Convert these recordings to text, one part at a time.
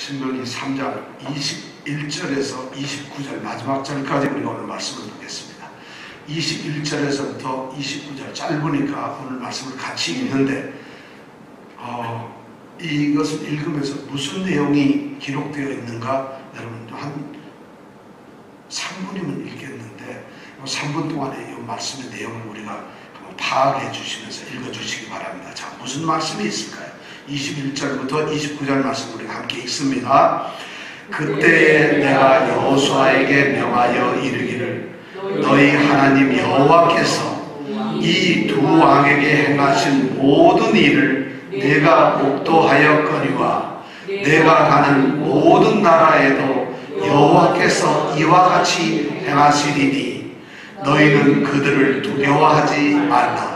신명기 3장 21절에서 29절 마지막 절까지 우리가 오늘 말씀을 듣겠습니다. 21절에서부터 29절 짧으니까 오늘 말씀을 같이 읽는데 이것을 읽으면서 무슨 내용이 기록되어 있는가 여러분 한 3분이면 읽겠는데 3분 동안에 이 말씀의 내용을 우리가 한번 파악해 주시면서 읽어주시기 바랍니다. 자, 무슨 말씀이 있을까요? 21절부터 29절 말씀 우리가 함께 읽습니다. 그때에 내가 여호수아에게 명하여 이르기를 너희 하나님 여호와께서 이 두 왕에게 행하신 모든 일을 내가 목도하였거니와 내가 가는 모든 나라에도 여호와께서 이와 같이 행하시리니 너희는 그들을 두려워하지 말라.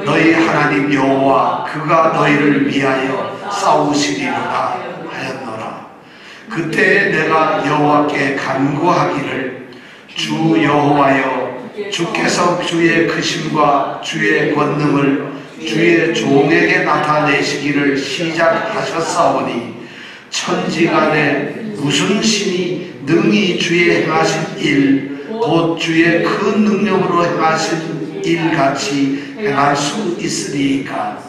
너희 하나님 여호와 그가 너희를 위하여 싸우시리로다 하였노라. 그때 내가 여호와께 간구하기를 주 여호와여 주께서 주의 크심과 주의 권능을 주의 종에게 나타내시기를 시작하셨사오니 천지간에 무슨 신이 능히 주의 행하신 일 곧 주의 큰 능력으로 행하신 일같이 행할 수 있으리이까.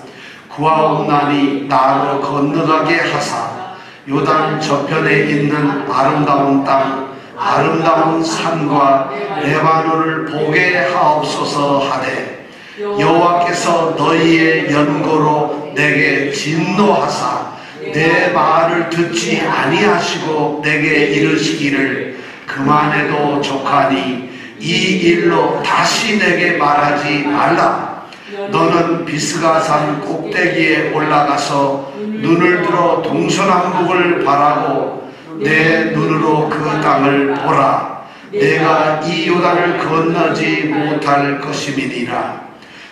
구하옵나니 나로 건너가게 하사 요단 저편에 있는 아름다운 땅 아름다운 산과 레바논을 보게 하옵소서 하되 여호와께서 너희의 연고로 내게 진노하사 내 말을 듣지 아니하시고 내게 이르시기를 그만해도 족하니 이 일로 다시 내게 말하지 말라. 너는 비스가산 꼭대기에 올라가서 눈을 들어 동서남북을 바라고 내 눈으로 그 땅을 보라. 내가 이 요단을 건너지 못할 것임이니라.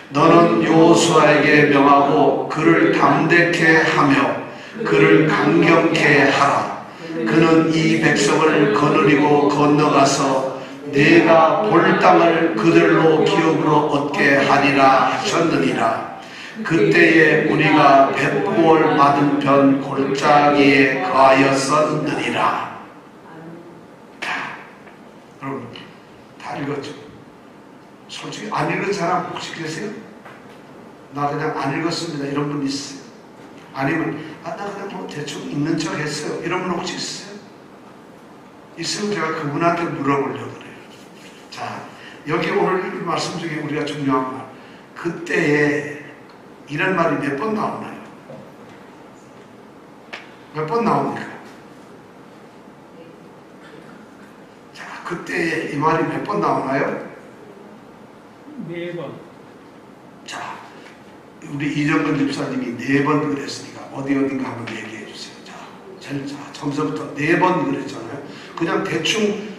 너는 여호수아에게 명하고 그를 담대케 하며 그를 강경케 하라. 그는 이 백성을 거느리고 건너가서 내가 볼 땅을 그들로 기업으로 얻게 하리라 하셨느니라. 그때에 우리가 벳부올 맞은편 골짜기에 거하였었느니라. 여러분 다 읽었죠? 솔직히 안 읽은 사람 혹시 계세요? 나 그냥 안 읽었습니다 이런 분 있어요? 아니면 나 그냥 뭐 대충 읽는 척 했어요 이런 분 혹시 있어요? 있으면 제가 그분한테 물어보려고 그래요. 자, 여기 오늘 읽은 말씀 중에 우리가 중요한 말 그때에 이런 말이 몇 번 나오나요? 몇 번 나옵니까? 자, 그때에 이 말이 몇 번 나오나요? 4번. 자, 우리 이정근 집사님이 4번 그랬으니까 어딘가 한번 얘기해 주세요. 자, 처음부터 4번 그랬잖아요. 그냥 대충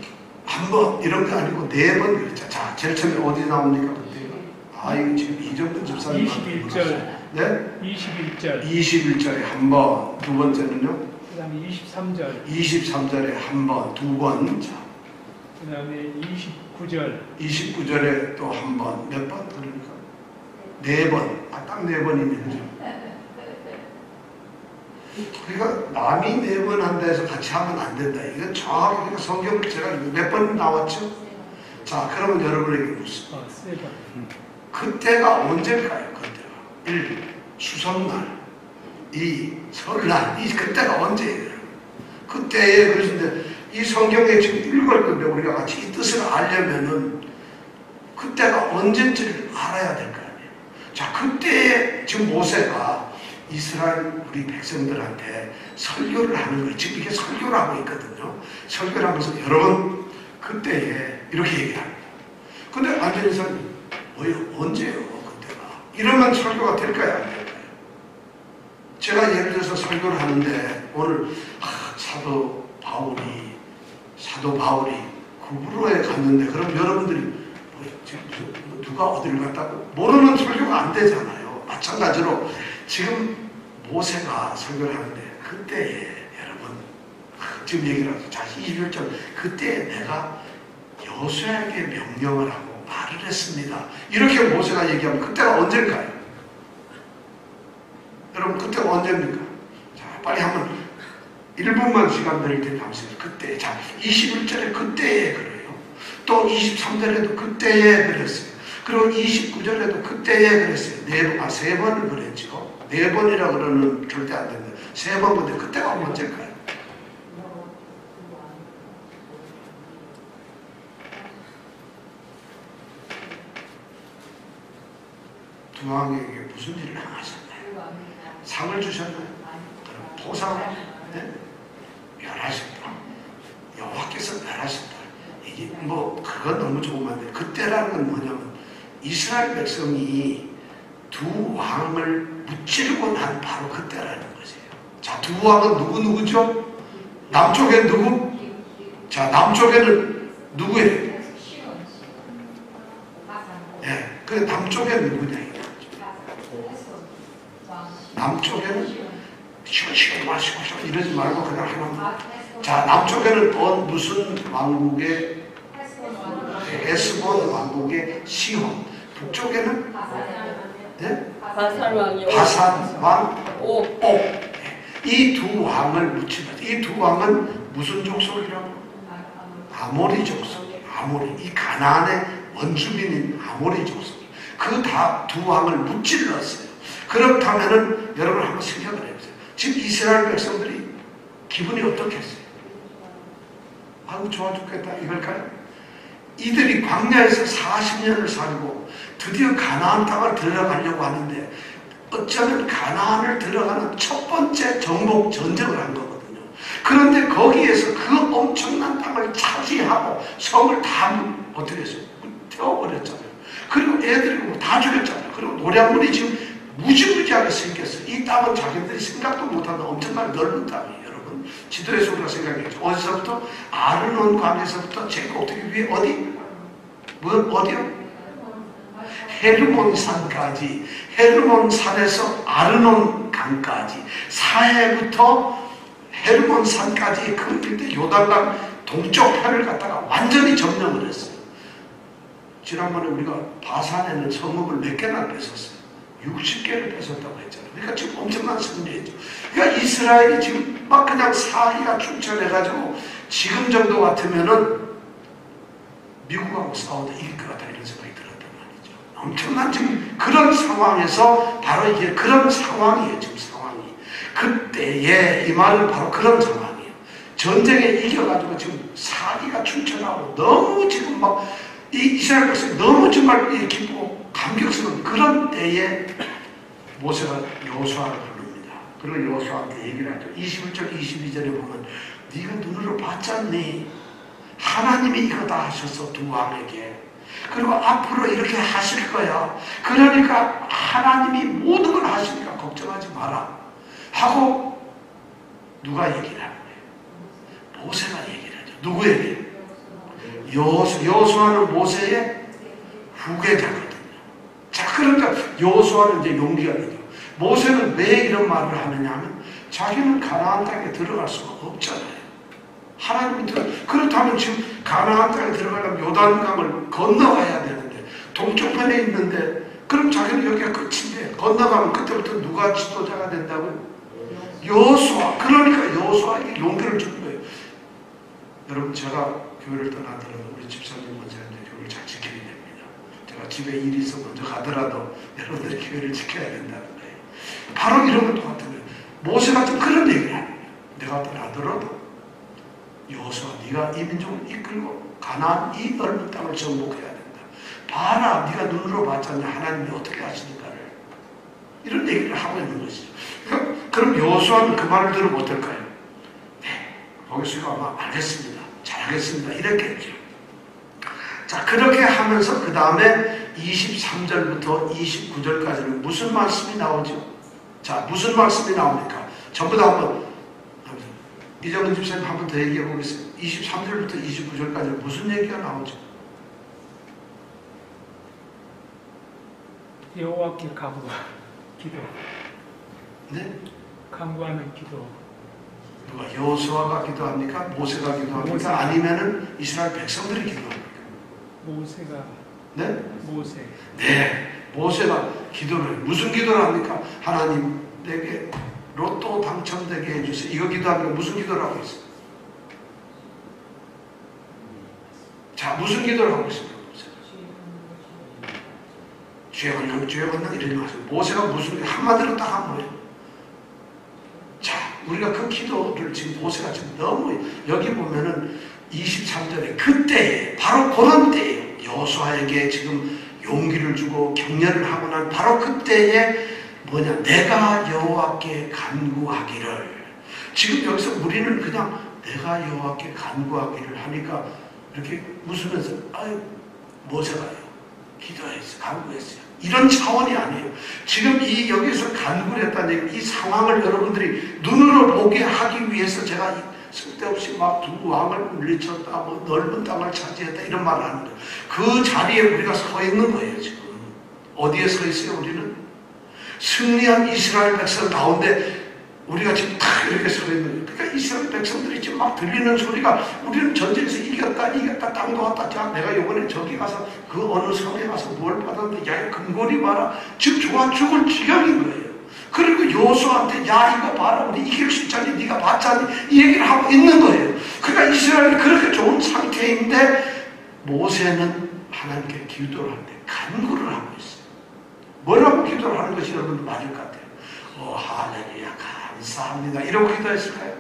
한 번 이런 게 아니고 4번 그랬죠. 자, 제일 처음에 어디 나옵니까? 그때가? 이거 지금 이정근 집사님 21절. 네? 21절. 21절에 한 번, 두 번째는요? 그 다음에 23절. 23절에 한 번, 두 번. 자, 그 다음에 29절. 29절에 또 한 번. 몇 번? 그러니까 4번. 딱 4번이네요. 그죠? 그러니까 남이 4번 한다 해서 같이 하면 안 된다. 이건 정확히 그러니까 성경을 제가 몇 번 나왔죠? 자, 그러면 여러분에게 묻습니다. 3번. 그때가 언제일까요? 그때가 1. 추석날 2. 설날 그때가 언제예요? 그때에 그래서 이 성경에 지금 읽을 건데 우리가 같이 이 뜻을 알려면은 그때가 언제인지를 알아야 될 거 아니에요. 자, 그때에 지금 모세가 이스라엘 우리 백성들한테 설교를 하는 거예요. 지금 이게 설교를 하고 있거든요. 설교를 하면서 여러분 그때에 이렇게 얘기합니다. 근데 안전히서는 언제요? 그때가 이러면 설교가 될까요? 안 될까요? 제가 예를 들어서 설교를 하는데 오늘 사도 바울이 구브로에 갔는데 그럼 여러분들이 누가 어디를 갔다고? 모르면 설교가 안 되잖아요. 마찬가지로 지금 모세가 설교를 하는데 그때에 여러분 지금 얘기를 하죠. 자, 21절 그때에 내가 여호수아에게 명령을 하고 말을 했습니다. 이렇게 모세가 얘기하면 그때가 언제일까요? 여러분 그때가 언제입니까? 자, 빨리 한번 1분만 시간 드릴 테니 감사해요. 그때. 자, 21절에 그때에 그래요. 또 23절에도 그때에 그랬어요. 그리고 29절에도 그때에 그랬어요. 세 번을 그랬죠. 네 번이라 그러면 절대 안 됩니다. 세 번 근데 그때가 언제일까요? 두 왕에게 무슨 일을 행하셨나요? 상을 주셨나요? 보상, 네? 멸하셨다. 여호와께서 멸하셨다. 이게 뭐 그건 너무 좋은 말인데 그때라는 건 뭐냐면 이스라엘 백성이 두 왕을 무찌르고 난 바로 그때라는 것이에요. 자, 두 왕은 누구죠? 남쪽엔 누구? 자, 남쪽에는 누구예요? 네, 그 남쪽엔 누구냐? 남쪽에는 쉬어 마시고 이러지 말고 그냥 하나만. 자, 남쪽에는 무슨 왕국의 에스본 왕국의 시혼, 북쪽에는 네? 바산 왕이요. 바산 왕 옥. 이 두 왕을 묻히다. 이 두 왕은 무슨 족속이라고? 아모리 족속. 아모리. 이 가나안의 원주민인 아모리 족속. 그 두 왕을 무찔렀어요. 그렇다면은 여러분 한번 생각을 해보세요. 지금 이스라엘 백성들이 기분이 어떻겠어요? 아이고 좋아 죽겠다 이걸까요? 이들이 광야에서 40년을 살고 드디어 가나안 땅을 들어가려고 하는데 어쩌면 가나안을 들어가는 첫 번째 정복 전쟁을 한 거거든요. 그런데 거기에서 그 엄청난 땅을 차지하고 성을 다 어떻게 했어요? 태워버렸잖아요. 그리고 애들이 다 죽였잖아요. 그리고 노량물이 지금 무지무지하게 생겼어요. 이 땅은 자기들이 생각도 못하는 엄청나게 넓은 땅이에요. 여러분 지도에서 우리가 생각했죠. 어디서부터? 아르논 강에서부터 제일 꼭대기 위에 어디? 어디요? 헤르몬 산까지, 헤르몬 산에서 아르논 강까지, 사해부터 헤르몬 산까지 그 일대 요단강 동쪽 편을 갖다가 완전히 점령을 했어요. 지난번에 우리가 바산에는 성읍을 몇 개나 뺏었어요. 60개를 뺏었다고 했잖아요. 그러니까 지금 엄청난 승리했죠. 그러니까 이스라엘이 지금 막 그냥 사기가 충천해가지고 지금 정도 같으면은 미국하고 싸워도 이길 것 같다 이런 생각이 들었단 말이죠. 엄청난 지금 그런 상황에서 바로 이게 그런 상황이에요. 지금 상황이. 그때에 이 말은 바로 그런 상황이에요. 전쟁에 이겨가지고 지금 사기가 충천하고 너무 지금 막 이 이스라엘 백성이 너무 정말 기쁘고 감격스러운 그런 때에 모세가 여호수아를 부릅니다. 그리고 여호수아한테 얘기를 하죠. 21절 22절에 보면 네가 눈으로 봤지 않니? 하나님이 이거 다 하셨어. 두 왕에게. 그리고 앞으로 이렇게 하실 거야. 그러니까 하나님이 모든 걸 하시니까 걱정하지 마라 하고 누가 얘기를 하는 거예요? 모세가 얘기를 하죠. 누구에게? 여호수아는 모세의 후계자거든요. 자, 그러니까 여호수아는 이제 용기가 되죠. 모세는 왜 이런 말을 하느냐 하면 자기는 가나안 땅에 들어갈 수가 없잖아요. 하나님이 그렇다면 지금 가나안 땅에 들어가려면 요단강을 건너가야 되는데 동쪽편에 있는데 그럼 자기는 여기가 끝인데 건너가면 그때부터 누가 지도자가 된다고요? 여호수아. 그러니까 여호수아에게 용기를 준 거예요. 여러분 제가 교회를 떠나더라도 우리 집사님 원사님들 교회를 잘 지켜야 됩니다. 제가 집에 일이 있어 먼저 가더라도 여러분들이 교회를 지켜야 된다는 거예요. 바로 이런 것도 같은 거예요. 모세가 좀 그런 얘기를 하는 거예요. 내가 떠나더라도 여호수아 네가 이 민족을 이끌고 가나안 이 넓은 땅을 정복해야 된다. 봐라 네가 눈으로 봤잖냐 하나님이 어떻게 하시는가를 이런 얘기를 하고 있는 것이죠. 그럼 여호수아는 그 말을 들으면 어떨까요? 네, 거기서 아마 알겠습니다. 잘하겠습니다. 이렇게 했죠. 자, 그렇게 하면서 그 다음에 23절부터 29절까지는 무슨 말씀이 나오죠? 자, 무슨 말씀이 나옵니까? 전부 다 한번 이정은 집사님 한 번 더 얘기해 보겠습니다. 23절부터 29절까지 무슨 얘기가 나오죠? 여호와께 간구, 기도. 네? 간구하는 기도. 누가 여호수아가 기도합니까? 모세가 기도합니까? 모세가. 아니면은 이스라엘 백성들이 기도합니까? 모세가. 네? 모세. 네, 모세가 기도를 무슨 기도를 합니까? 하나님 내게 로또 당첨되게 해주세요. 이거 기도하면 무슨 기도를 하고 있어요? 자, 무슨 기도를 하고 있습니까? 죄 건능, 죄 건능 이러지 마세요. 모세가 무슨 한마디로 딱 한 거예요. 자, 우리가 그 기도를 지금 모세가 지금 너무 여기 보면은 23절에 그때에 바로 그런 때예요. 여호수아에게 지금 용기를 주고 격려를 하고 난 바로 그때에 뭐냐, 내가 여호와께 간구하기를. 지금 여기서 우리는 그냥 내가 여호와께 간구하기를 하니까 이렇게 웃으면서 아유 모세가요 기도했어요, 간구했어요, 이런 차원이 아니에요. 지금 이 여기서 간구를 했다는 얘기, 이 상황을 여러분들이 눈으로 보게 하기 위해서 제가 쓸데없이 막 두 왕을 물리쳤다, 뭐 넓은 땅을 차지했다 이런 말을 하는 거예요. 그 자리에 우리가 서 있는 거예요. 지금 어디에 서 있어요? 우리는 승리한 이스라엘 백성 가운데 우리가 지금 다 이렇게 서 있는 거예요. 그러니까 이스라엘 백성들이 지금 막 들리는 소리가 우리는 전쟁에서 이겼다 땅도 왔다. 자, 내가 이번에 저기 가서 그 어느 성에 가서 뭘 받았는데 야 금고리 봐라. 지금 좋아 죽을 지경인 거예요. 그리고 여호수아한테 야 이거 봐라, 우리 이길 수 있잖니, 네가 봤잖니, 이 얘기를 하고 있는 거예요. 그러니까 이스라엘이 그렇게 좋은 상태인데 모세는 하나님께 기도를 하는데 간구를 하고 있어요. 뭐라고 기도를 하는 것이 여러분들 맞을 것 같아요. 할렐루야 감사합니다 이러고 기도했을까요?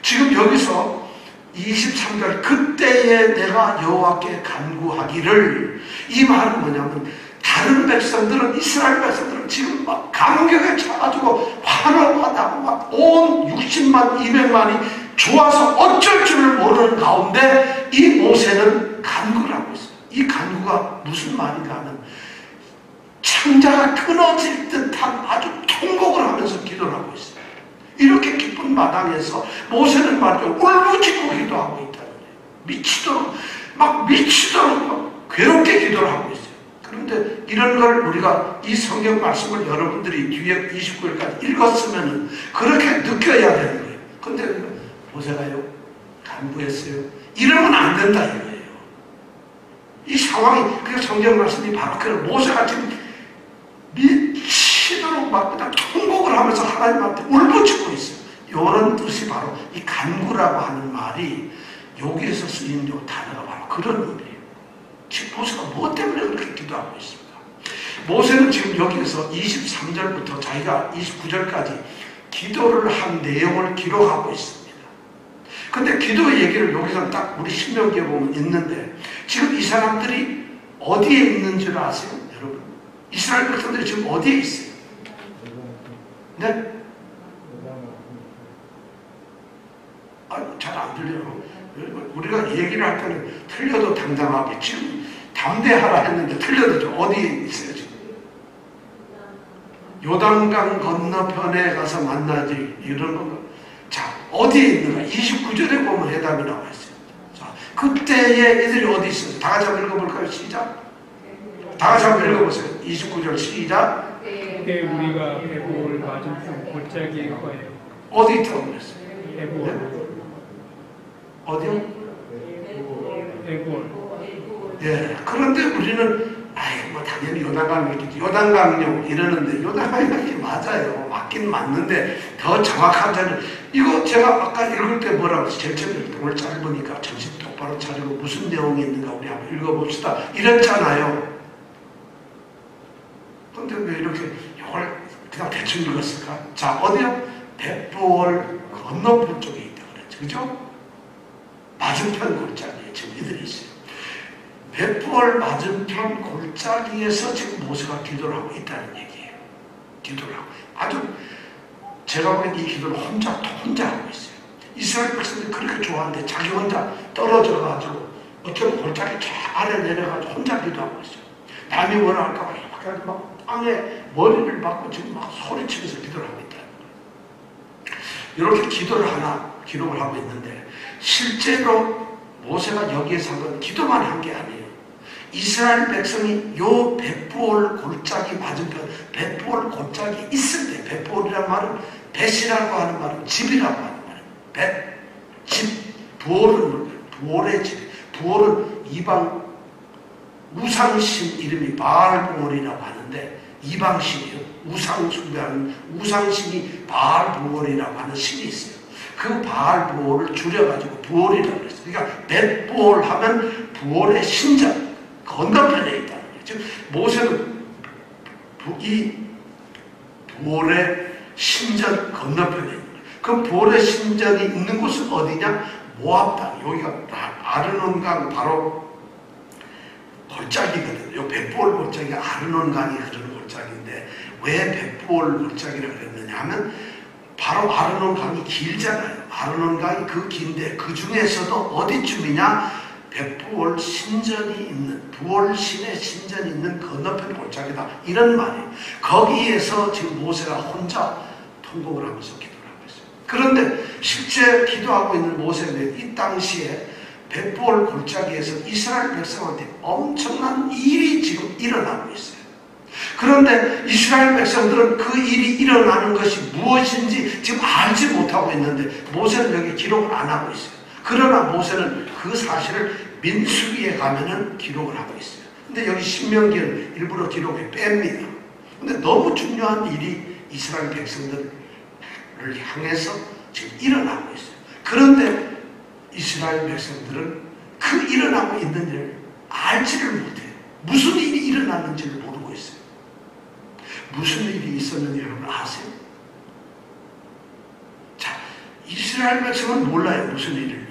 지금 여기서 23절 그때에 내가 여호와께 간구하기를, 이 말은 뭐냐면 다른 백성들은, 이스라엘 백성들은 지금 막 감격에 차가지고 환호가 나고 막 온 60만 200만이 좋아서 어쩔 줄을 모르는 가운데 이 모세는 간구를 하고 있어요. 이 간구가 무슨 말인가 하면 창자가 끊어질 듯한 아주 통곡을 하면서 기도를 하고 있어요. 이렇게 기쁜 마당에서 모세는 말이죠, 울부짖고 기도하고 있다는 거예요. 미치도록 막 괴롭게 기도를 하고 있어요. 그런데 이런 걸 우리가 이 성경 말씀을 여러분들이 뒤에 29절까지 읽었으면 그렇게 느껴야 되는 거예요. 그런데 모세가요 간구했어요. 이러면 안 된다 이거예요. 이 상황이, 그 성경 말씀이 바로 그런, 모세가 지금 미치도록 막 그냥 통곡을 하면서 하나님한테 울부짖고 있어요. 이런 뜻이 바로 이 간구라고 하는 말이 여기에서 쓰인 요 단어가 바로 그런 의미예요. 지금 모세가 뭐 때문에 그렇게 기도하고 있습니까? 모세는 지금 여기에서 23절부터 자기가 29절까지 기도를 한 내용을 기록하고 있습니다. 근데 기도의 얘기를 여기서 딱 우리 신명기에 보면 있는데, 지금 이 사람들이 어디에 있는 줄 아세요? 여러분, 이스라엘 백성들이 지금 어디에 있어요? 네? 잘 안 들려요. 우리가 얘기를 할 때는 틀려도 당당하게, 지금 담대하라 했는데 틀려도 좀 어디에 있어요 지금? 요단강 건너편에 가서 만나지 이런 거. 자, 어디에 있는가? 29절에 보면 해답이 나와 있어요. 자, 그때에 이들이 어디 있어요? 다 같이 한번 읽어볼까요? 시작. 다 같이 한번 읽어보세요. 29절 시작. 그때 우리가 에볼 맞은편 골짜기일 거예요. 어디 있다고 그랬어요? 에볼. 어디요? 에볼. 예. 그런데 우리는 아이 뭐 당연히 요단강이겠지, 요단강역 이러는데 요단강역이 맞아요. 맞긴 맞는데 더 정확한 자는 이거 제가 아까 읽을 때 뭐라고 했어요? 제일 처음에 오늘 짧으니까 정신 똑바로 차리고 무슨 내용이 있는가 우리 한번 읽어봅시다 이랬잖아요. 근데 왜 이렇게 이걸 그냥 대충 읽었을까? 자, 어디요? 벳부월 건너편 쪽에 있다 그랬죠. 그죠? 맞은편 골짜기에 지금 이들이 있어요. 벳부월 맞은편 골짜기에서 지금 모세가 기도를 하고 있다는 얘기예요. 기도를 하고. 아주 제가 보기엔 이 기도를 혼자 하고 있어요. 이스라엘 백성들이 그렇게 좋아하는데 자기 혼자 떨어져가지고 어쩌면 골짜기 저 아래 내려가지고 혼자 기도하고 있어요. 남이 뭐라 할까 봐 막 땅에 머리를 박고 지금 막 소리치면서 기도를 하고 있다는 거예요. 이렇게 기도를 하나 기록을 하고 있는데, 실제로 모세가 여기에서 한 건 기도만 한 게 아니에요. 이스라엘 백성이 요 벳부올 골짜기 맞은편 벳부올 골짜기 있을 때, 벳부올이라는 말은 벳이라고 하는 말은 집이라고 하는 말이에요. 벳, 집, 부올은 부올의 집, 부올은 이방 우상신 이름이 바알부올이라고 하는데 이방신이요. 우상 숭배하는 우상신이 바알부올이라고 하는 신이 있어요. 그 바알부올을 줄여가지고 부올이라고 그랬어요. 그러니까 벳부올 하면 부올의 신전 건너편에 있다는 거예요. 즉 모세는 이 부올의 신전 건너편에 있는 거예요. 그 부올의 신전이 있는 곳은 어디냐? 모압 땅. 여기가 아르논강 바로 골짜기거든요. 요 벳부올 골짜기가 아르논강이 흐르는 골짜기인데 왜 벳부올 골짜기라고 그랬느냐 하면 바로 아르논강이 길잖아요. 아르논강이 그 긴데 그 중에서도 어디쯤이냐? 벳부올 신전이 있는 부올신의 신전이 있는 건너편 골짜기다. 이런 말이에요. 거기에서 지금 모세가 혼자 통곡을 하면서 기도를 하고 있어요. 그런데 실제 기도하고 있는 모세는 이 당시에 벳부올 골짜기에서 이스라엘 백성한테 엄청난 일이 지금 일어나고 있어요. 그런데 이스라엘 백성들은 그 일이 일어나는 것이 무엇인지 지금 알지 못하고 있는데 모세는 여기 기록을 안 하고 있어요. 그러나 모세는 그 사실을 민수기에 가면은 기록을 하고 있어요. 근데 여기 신명기는 일부러 기록에 뺍니다. 근데 너무 중요한 일이 이스라엘 백성들을 향해서 지금 일어나고 있어요. 그런데 이스라엘 백성들은 그 일어나고 있는 일을 알지를 못해요. 무슨 일이 일어났는지를 모르고 있어요. 무슨 일이 있었는지 여러분 아세요? 자, 이스라엘 백성은 몰라요. 무슨 일을.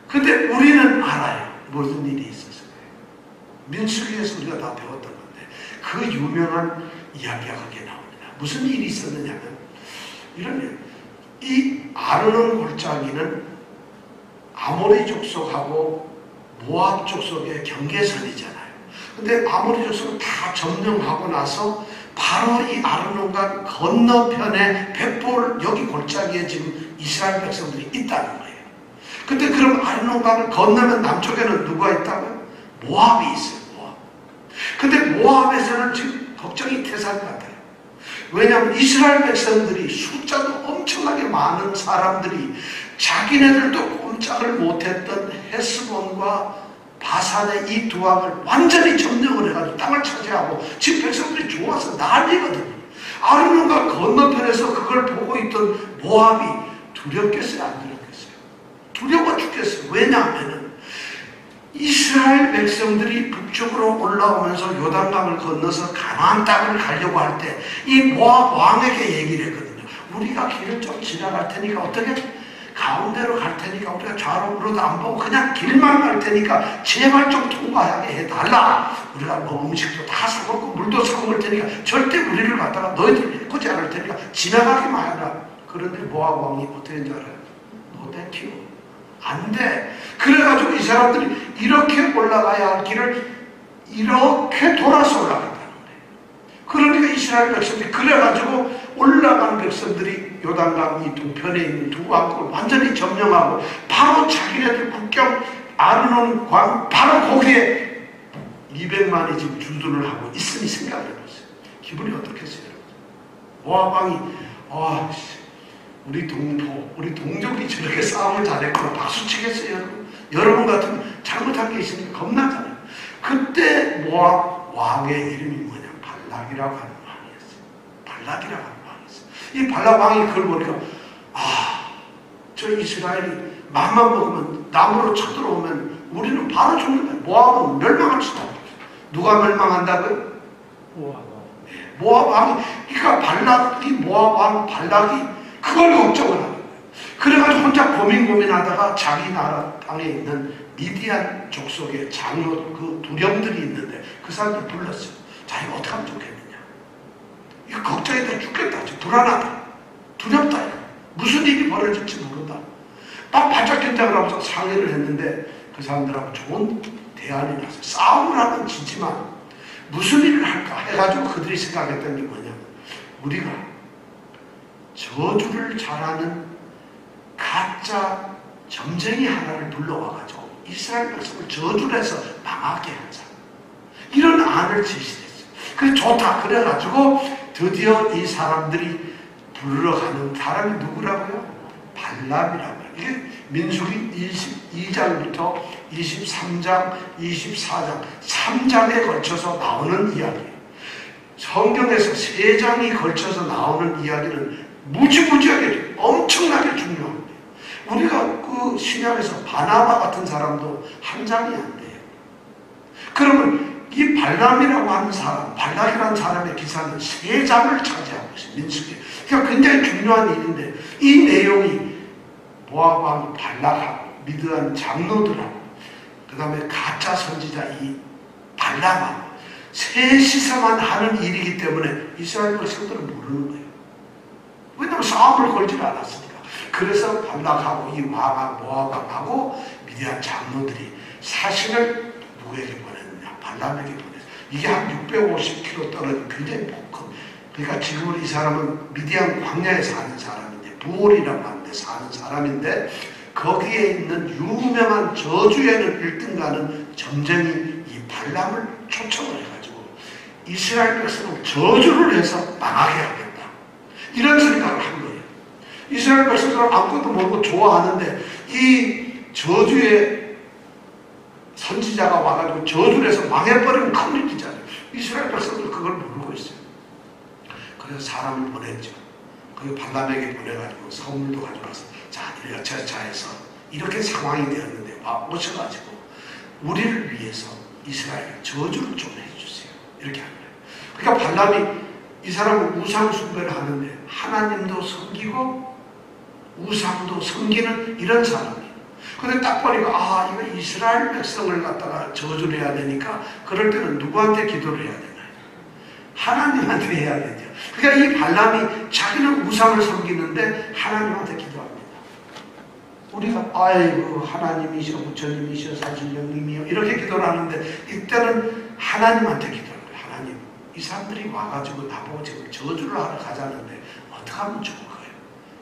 근데 우리는 알아요. 무슨 일이 있었어요. 민수기에서 우리가 다 배웠던 건데 그 유명한 이야기가 거기에 나옵니다. 무슨 일이 있었느냐면 이러면 이 아르논 골짜기는 아모리 족속하고 모압 족속의 경계선이잖아요. 근데 아모리 족속을 다 점령하고 나서 바로 이 아르논강 건너편에 벳부올 여기 골짜기에 지금 이스라엘 백성들이 있다는 거예요. 근데 그럼 아르논강을 건너면 남쪽에는 누가 있다고요? 모압이 있어요. 모압. 근데 모압에서는 지금 걱정이 태산 같아요. 왜냐하면 이스라엘 백성들이 숫자도 엄청나게 많은 사람들이 자기네들도 꼼짝을 못했던 헤스본과 바산의 이 두 왕을 완전히 점령을 해가지고 땅을 차지하고 지금 백성들이 좋아서 난리거든요. 아르논강 건너편에서 그걸 보고 있던 모압이 두렵겠어요? 안 두렵겠어요? 두려워 죽겠어요. 왜냐하면 이스라엘 백성들이 북쪽으로 올라오면서 요단강을 건너서 가나안 땅을 가려고 할 때 이 모압 왕에게 얘기를 했거든요. 우리가 길을 좀 지나갈 테니까 어떻게? 가운데로 갈 테니까 우리가 좌우로도 안 보고 그냥 길만 갈 테니까 제발 좀 통과하게 해달라. 우리가 뭐 음식도 다 사먹고 물도 사먹을 테니까 절대 우리를 갖다가 너희들 해코지 않을 테니까 지나가기만 해라. 그런데 모압 왕이 어떻게 했는지 알아요? 노 땡큐. 안 돼. 그래가지고 이 사람들이 이렇게 올라가야 할 길을 이렇게 돌아서 올라간다는 거예요. 그러니까 이스라엘 백성들이 그래가지고 올라간 백성들이 요단강 이 동편에 있는 두 왕국을 완전히 점령하고 바로 자기네들 국경 아르논강 바로 거기에 200만이 지금 주둔을 하고 있으니 생각을 해보세요. 기분이 어떻겠어요? 모압 왕이 우리 동족이 저렇게 싸움을 잘했구나 박수 치겠어요? 여러분 같으면 잘못한 게 있으니까 겁나잖아요. 그때 모압 왕의 이름이 뭐냐? 발락이라고 하는 왕이었어요. 발락이라고 하는 왕이었어요. 이 발락 왕이 그걸 보니까 저 이스라엘이 맘만 먹으면 남으로 쳐들어오면 우리는 바로 죽는다. 모압은 멸망할 수도 없어요. 누가 멸망한다고요? 모압 왕이 그러니까 모압 왕 발락이 그걸 걱정을 하는 거예요. 그래가지고 혼자 고민하다가 자기 나라 땅에 있는 미디안 족속의 장로 그 두령들이 있는데 그 사람들 불렀어요. 자기가 어떻게 하면 좋겠느냐. 이거 걱정이 돼 죽겠다. 불안하다. 두렵다. 무슨 일이 벌어질지 모른다. 막 바짝 긴장을 하면서 상의를 했는데 그 사람들하고 좋은 대안이 나서 싸움을 하면 지지만 무슨 일을 할까 해가지고 그들이 생각했던 게 뭐냐. 우리가 저주를 잘하는 가짜 점쟁이 하나를 불러와가지고 이스라엘 백성을 저주를 해서 망하게 하자. 이런 안을 제시했어요. 그래 좋다. 그래가지고 드디어 이 사람들이 불러가는 사람이 누구라고요? 발람이라고요. 이게 민수기 22장부터 23장, 24장, 3장에 걸쳐서 나오는 이야기예요. 성경에서 3장이 걸쳐서 나오는 이야기는 무지무지하게 엄청나게 중요합니다. 우리가 그 신약에서 바나바 같은 사람도 한 장이 안 돼요. 그러면 이 발람이라고 하는 사람, 발락이라는 사람의 기사는 3장을 차지하고 있어요. 민수기. 그러니까 굉장히 중요한 일인데 이 내용이 모압왕 발락하고 미드안 장로들하고 그 다음에 가짜 선지자 이 발람하고 셋이서만 하는 일이기 때문에 이스라엘 백성들은 모르는 거예요. 왜냐하면 싸움을 걸지 않았으니까. 그래서 발락하고 이 왕하고 모압왕하고 미디안 장로들이 사신을 누구에게 보냈느냐? 발람에게 보냈어요. 이게 한 650km 떨어진 굉장히 큰. 그러니까 지금은 이 사람은 미디안 광야에 사는 사람인데 부올이라고 하는데 사는 사람인데 거기에 있는 유명한 저주에는 1등가는 점쟁이 이 발람을 초청을 해가지고 이스라엘 백성을 저주를 해서 망하게 하겠다. 이런 생각을 한 거예요. 이스라엘 백성들은 아무것도 모르고 좋아하는데 이 저주의 선지자가 와가지고 저주를 해서 망해버리면 큰일이잖아요. 이스라엘 백성들 그걸 모르고 있어요. 그래서 사람을 보냈죠. 그 발람에게 보내가지고 선물도 가져와서 자, 우리가 절차해서 이렇게 상황이 되었는데 오셔가지고 우리를 위해서 이스라엘 저주를 좀 해주세요. 이렇게 하는 거예요. 그러니까 발람이 이 사람은 우상 숭배를 하는데 하나님도 섬기고 우상도 섬기는 이런 사람이에요. 근데 딱 보니까 이거 이스라엘 백성을 갖다가 저주를 해야 되니까 그럴 때는 누구한테 기도를 해야 되나요? 하나님한테 해야 되죠. 그러니까 이 발람이 자기는 우상을 섬기는데 하나님한테 기도합니다. 우리가 아이고 하나님이시여 부처님이시여 사신령님이여 이렇게 기도를 하는데 이때는 하나님한테 기도를 해요. 하나님, 이 사람들이 와가지고 나보고 지금 저주를 하러 가자는데 어떻게 하면 좋을 거예요?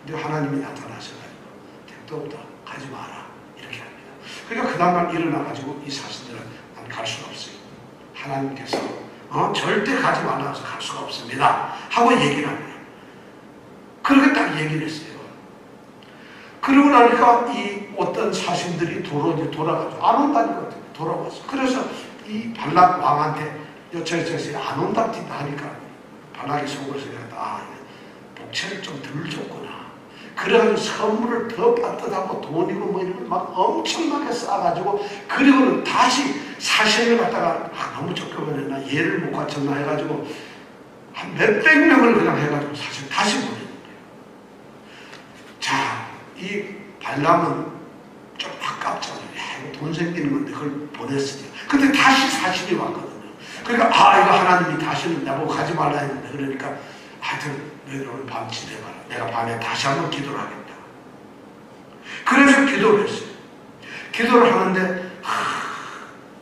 근데 하나님이 나타나셔가지고 택도 없다, 가지 마라 이렇게 합니다. 그러니까 그 다음날 일어나가지고 이 사신들은 난 갈 수가 없어요. 하나님께서 절대 가지 말라서 갈 수가 없습니다 하고 얘기를 합니다. 그렇게 딱 얘기를 했어요. 그러고 나니까 이 어떤 사신들이 돌아가죠. 안 온다니까 돌아왔어. 그래서 이 발락 왕한테 여차저차 안 온답니다 하니까 발락이 속으로서 복채를 좀 덜 줬구나. 그래가지고 선물을 더 빠듯하고 돈이고 뭐 이런 걸 막 엄청나게 싸가지고 그리고는 다시 사신을 갖다가 너무 쫓겨버렸나 얘를 못 갖췄나 해가지고 한 몇백 명을 그냥 해가지고 사실 다시 보내는 거예요. 자, 이 발람은 좀 아깝잖아요. 돈 생기는 건데 그걸 보냈으니까. 근데 다시 사신이 왔거든요. 그러니까 이거 하나님이 다시는 나보고 가지 말라 했는데 그러니까 하여튼 너희들 오늘 밤 지내봐라. 내가 밤에 다시 한번 기도를 하겠다. 그래서 기도를 했어요. 기도를 하는데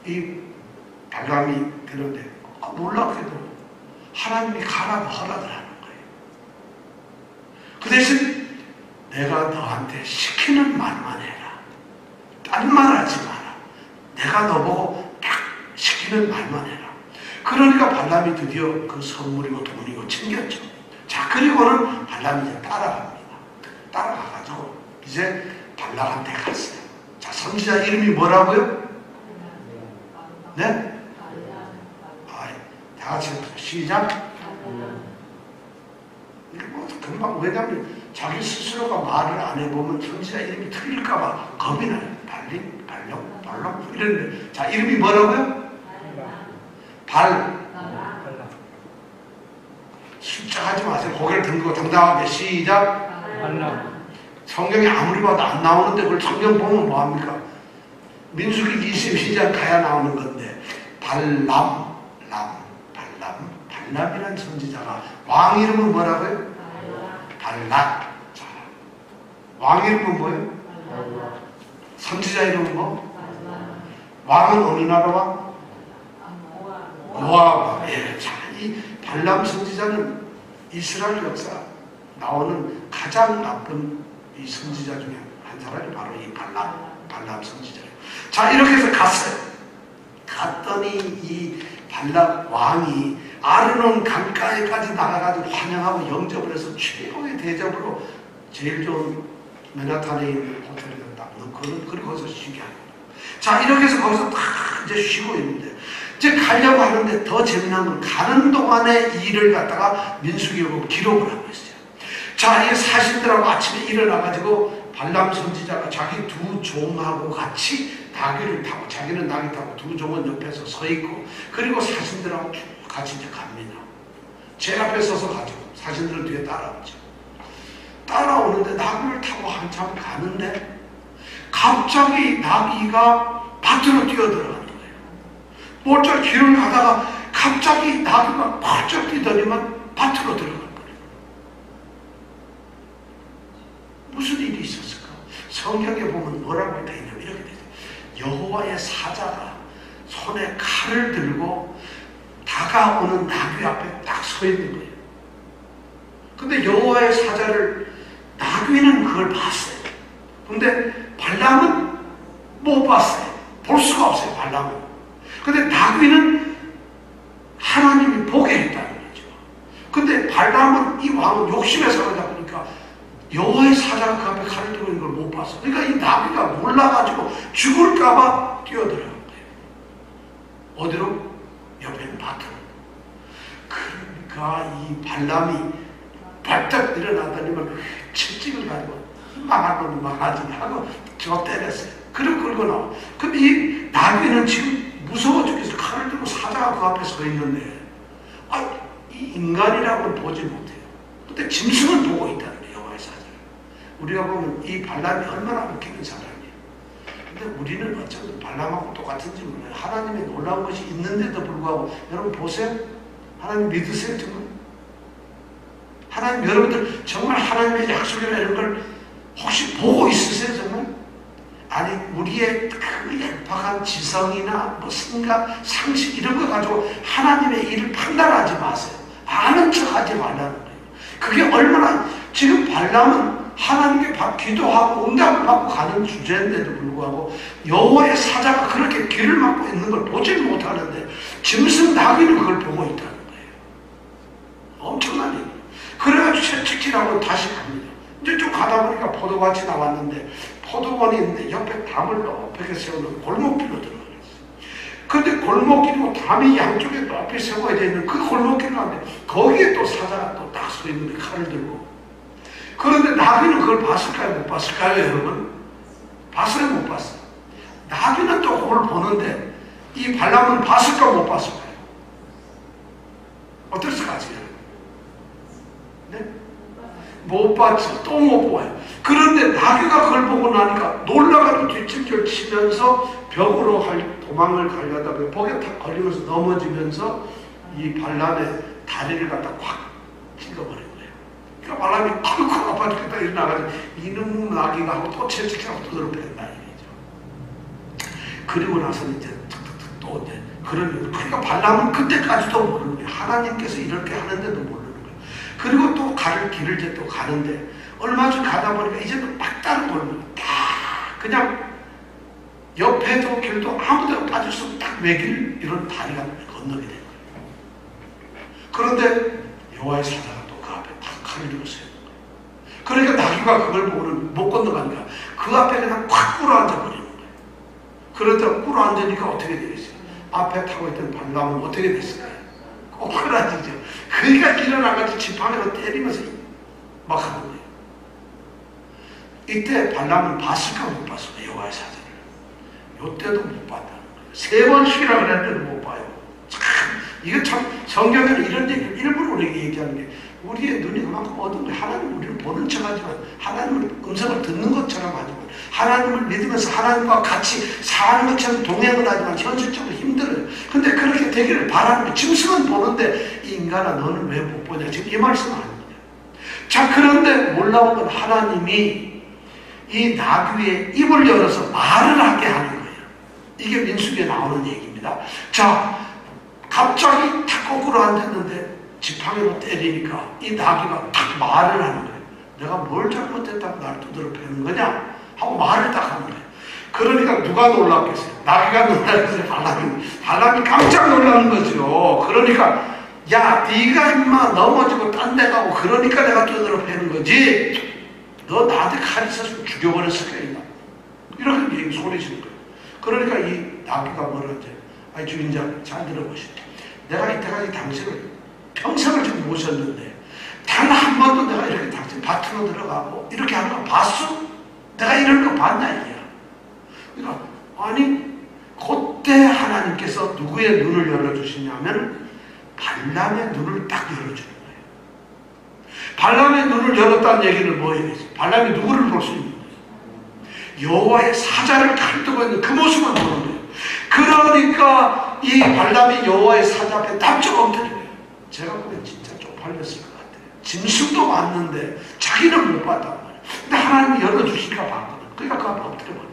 이 발람이 되는데 놀랍게도 하나님이 가라고 허락을 하는 거예요. 그 대신 내가 너한테 시키는 말만 해라. 딴 말 하지 마라. 내가 너보고 딱 시키는 말만 해라. 그러니까 발람이 드디어 그 선물이고 돈이고 챙겼죠. 자, 그리고는 발람이 이제 따라갑니다. 따라가가지고 이제 발락한테 갔어요. 자, 선지자 이름이 뭐라고요? 네? 다 같이 시작. 이게 뭐 금방 왜냐면 자기 스스로가 말을 안 해보면 선지자 이름이 틀릴까봐 겁이 나요. 발람 이랬는데 자, 이름이 뭐라고요? 숫자 하지 마세요. 고개를 들고 당당하게 시작. 성경에 아무리 봐도 안 나오는데 그걸 성경 보면 뭐합니까? 민수기 22장 가야 나오는 건데 발람이라는 선지자가 왕 이름은 뭐라고요? 발락. 자, 왕 이름은 뭐예요? 선지자 이름은 뭐? 왕은 어느 나라 왕? 모압. 예, 자, 이 발람 선지자는 이스라엘 역사 나오는 가장 나쁜 이 선지자 중에 한 사람이 바로 이 발람 선지자예요. 자, 이렇게 해서 갔어요. 갔더니 이 발람 왕이 아르논 강가에까지 나가가지고 환영하고 영접을 해서 최고의 대접으로 제일 좋은 맨하탄에 있는 호텔에 딱 넣고 그리고 거기서 쉬게 합니다. 자, 이렇게 해서 거기서 딱 이제 쉬고 있는데 이제 가려고 하는데 더 재미난 건 가는 동안에 일을 갖다가 민수기에 보면 기록을 하고 있어요. 자, 이 사신들하고 아침에 일어나가지고 발람 선지자가 자기 두 종하고 같이 나귀를 타고, 자기는 나귀 타고 두 종은 옆에서 서 있고, 그리고 사신들하고 쭉 같이 이제 갑니다. 제 앞에 서서 가지고 사신들은 뒤에 따라오죠. 따라오는데 나귀를 타고 한참 가는데 갑자기 나귀가 밭으로 뛰어들어가는 거예요. 멀쩡히 길을 가다가 갑자기 나귀가 펄쩍 뛰더니만 밭으로 들어간 거예요. 무슨 일이 있었을까? 성경에 보면 뭐라고 되어 있냐면 이렇게 되죠. 여호와의 사자가 손에 칼을 들고 다가오는 나귀 앞에 딱 서 있는 거예요. 근데 여호와의 사자를 나귀는 그걸 봤어요. 근데 발람은 못 봤어요. 볼 수가 없어요, 발람은. 근데 나귀는 하나님이 보게 했다는 거죠. 근데 발람은, 이 왕은 욕심에서 그러다 보니까 여호와의 사자가 그 앞에 칼을 들고 있는 걸 못 봤어. 그러니까 이 나귀가 몰라가지고 죽을까봐 뛰어들어간 거예요. 어디로? 옆에 있는 밭으로. 그러니까 이 발람이 발딱 일어나더니만 채찍을 가지고 망할 놈은 망하지 하고 저 때렸어요. 그리고 끌고 나와. 근데 이 나귀는 지금 무서워 죽겠어. 칼을 들고 사자가 그 앞에 서 있는데, 이 인간이라고는 보지 못해요. 근데 짐승은 보고 있다는 거예요, 여호와의 사자를. 우리가 보면 이 발람이 얼마나 웃기는 사람이에요. 근데 우리는 어쩌면 발람하고 똑같은지 몰라요. 하나님의 놀라운 것이 있는데도 불구하고, 여러분 보세요. 하나님 믿으세요, 정말? 하나님, 여러분들 정말 하나님의 약속이나 이런 걸 혹시 보고 있으세요, 정말? 아니, 우리의 그 얄팍한 지성이나 뭐 생각, 상식 이런 거 가지고 하나님의 일을 판단하지 마세요. 아는 척 하지 말라는 거예요. 그게 얼마나, 지금 발람은 하나님께 기도하고 응답을 받고 가는 주제인데도 불구하고 여호와의 사자가 그렇게 길을 막고 있는 걸 보지 못하는데 짐승 나귀는 그걸 보고 있다는 거예요. 엄청난 얘기예요. 그래가지고 채찍질하고 다시 갑니다. 이제 좀 가다 보니까 포도밭이 나왔는데 포도원이 있는데 옆에 담을 높게 세우는 골목길로 들어가겠어요. 근데 골목길이고 담이 양쪽에 높이 세워야 되는 그 골목길 가운데 거기에 또 사자가 또 딱 서 있는데 칼을 들고. 그런데 나귀는 그걸 봤을까요? 못 봤을까요, 여러분? 봤어요, 못 봤어요? 나귀는 또 그걸 보는데 이 발람은 봤을까, 못 봤을까요? 어땠을까요, 여러분? 네? 못 봤죠. 또 못 봐요. 그런데 나귀가 그걸 보고 나니까 놀라가지고 뒷짐질 치면서 벽으로 도망을 가려다 벽에 탁 걸리면서 넘어지면서 이 발람의 다리를 갖다 꽉 찍어버린 거예요. 그러니까 발람이 쿵쿵 아파 죽겠다 일어나가지고 이놈 나귀가 하고 또 채찍질하고 두드러 팼다 이거죠. 그리고 나서는 이제 툭툭툭 또 이제 그러니까 발람은 그때까지도 모르는 거예요. 하나님께서 이렇게 하는데도 모르는 거예요. 그리고 또 길을 이제 또 가는데 얼마 전 가다 보니까 이제는 막다른 골목 다 그냥 옆에도 길도 아무데나 빠질 수 없는 딱 외길 이런 다리가 건너게 된 거예요. 그런데 여호와의 사자가 또 그 앞에 탁 칼을 들고 서 있는 거예요. 그러니까 나귀가 그걸 보고는 못 건너가니까 그 앞에 그냥 콱 꿇어앉아 버리는 거예요. 그러다 꿇어앉으니까 어떻게 되겠어요? 앞에 타고 있던 발람은 어떻게 됐을까요? 꼬꾸라지죠. 그러니까 일어나가지고 지팡이로 때리면서 막 하는 거예요. 이때 발람은 봤을까 못 봤을까? 여호와의 사자를. 요때도 못 봤다는 거예요. 3번씩이나 그랬는데도 못 봐요. 참, 이거 참 성경에는 이런 얘기를 일부러 우리에게 얘기하는 게 우리의 눈이 그만큼 어두운 게 하나님 우리를 보는 척 하지만 하나님의 음성을 듣는 것처럼 하지만 하나님을 믿으면서 하나님과 같이 사는 것처럼 동행을 하지만 현실적으로 힘들어요. 근데 그렇게 되기를 바라는 게 짐승은 보는데 이 인간아 너는 왜 못 보냐 지금 이 말씀 아닙니다. 자 그런데 놀라운 건 하나님이 이 나귀의 입을 열어서 말을 하게 하는 거예요. 이게 민수기에 나오는 얘기입니다. 자 갑자기 탁 거꾸로 앉았는데 지팡이로 때리니까 이 나귀가 탁 말을 하는 거예요. 내가 뭘 잘못했다고 날 두드러 패는 거냐? 하고 말을 딱 하는 거예요. 그러니까 누가 놀랐겠어요? 나귀가 놀랐겠어요? 발람이 깜짝 놀라는 거죠. 그러니까 야 네가 임마 넘어지고 딴 데 가고 그러니까 내가 두드러 패는 거지 너 나한테 칼 있었으면 죽여버렸을 거야 이렇게 소리 지는 거예요. 그러니까 이 나귀가 뭐라 하지? 아니 주인장 잘 들어보시오. 내가 이때까지 당신을 평생을 지금 모셨는데 단 한 번도 내가 이렇게 당신 밭으로 들어가고 이렇게 하는 거 봤어? 내가 이런 거 봤나 이게? 그러니까 아니 그때 하나님께서 누구의 눈을 열어주시냐면 발람의 눈을 딱 열어주는 거예요. 발람의 눈을 열었다는 얘기는 뭐예요? 발람이 누구를 볼 수 있는 거예요? 여호와의 사자를 칼뜨고 있는 그 모습을 보는 거예요. 그러니까 이 발람이 여호와의 사자 앞에 납작 엎드려요. 제가 보기엔 진짜 쪽팔렸을 것 같아요. 짐승도 봤는데 자기는 못 봤단 말이에요. 근데 하나님이 열어주시니까 봤거든. 그러니까 그 앞에 엎드려버려요.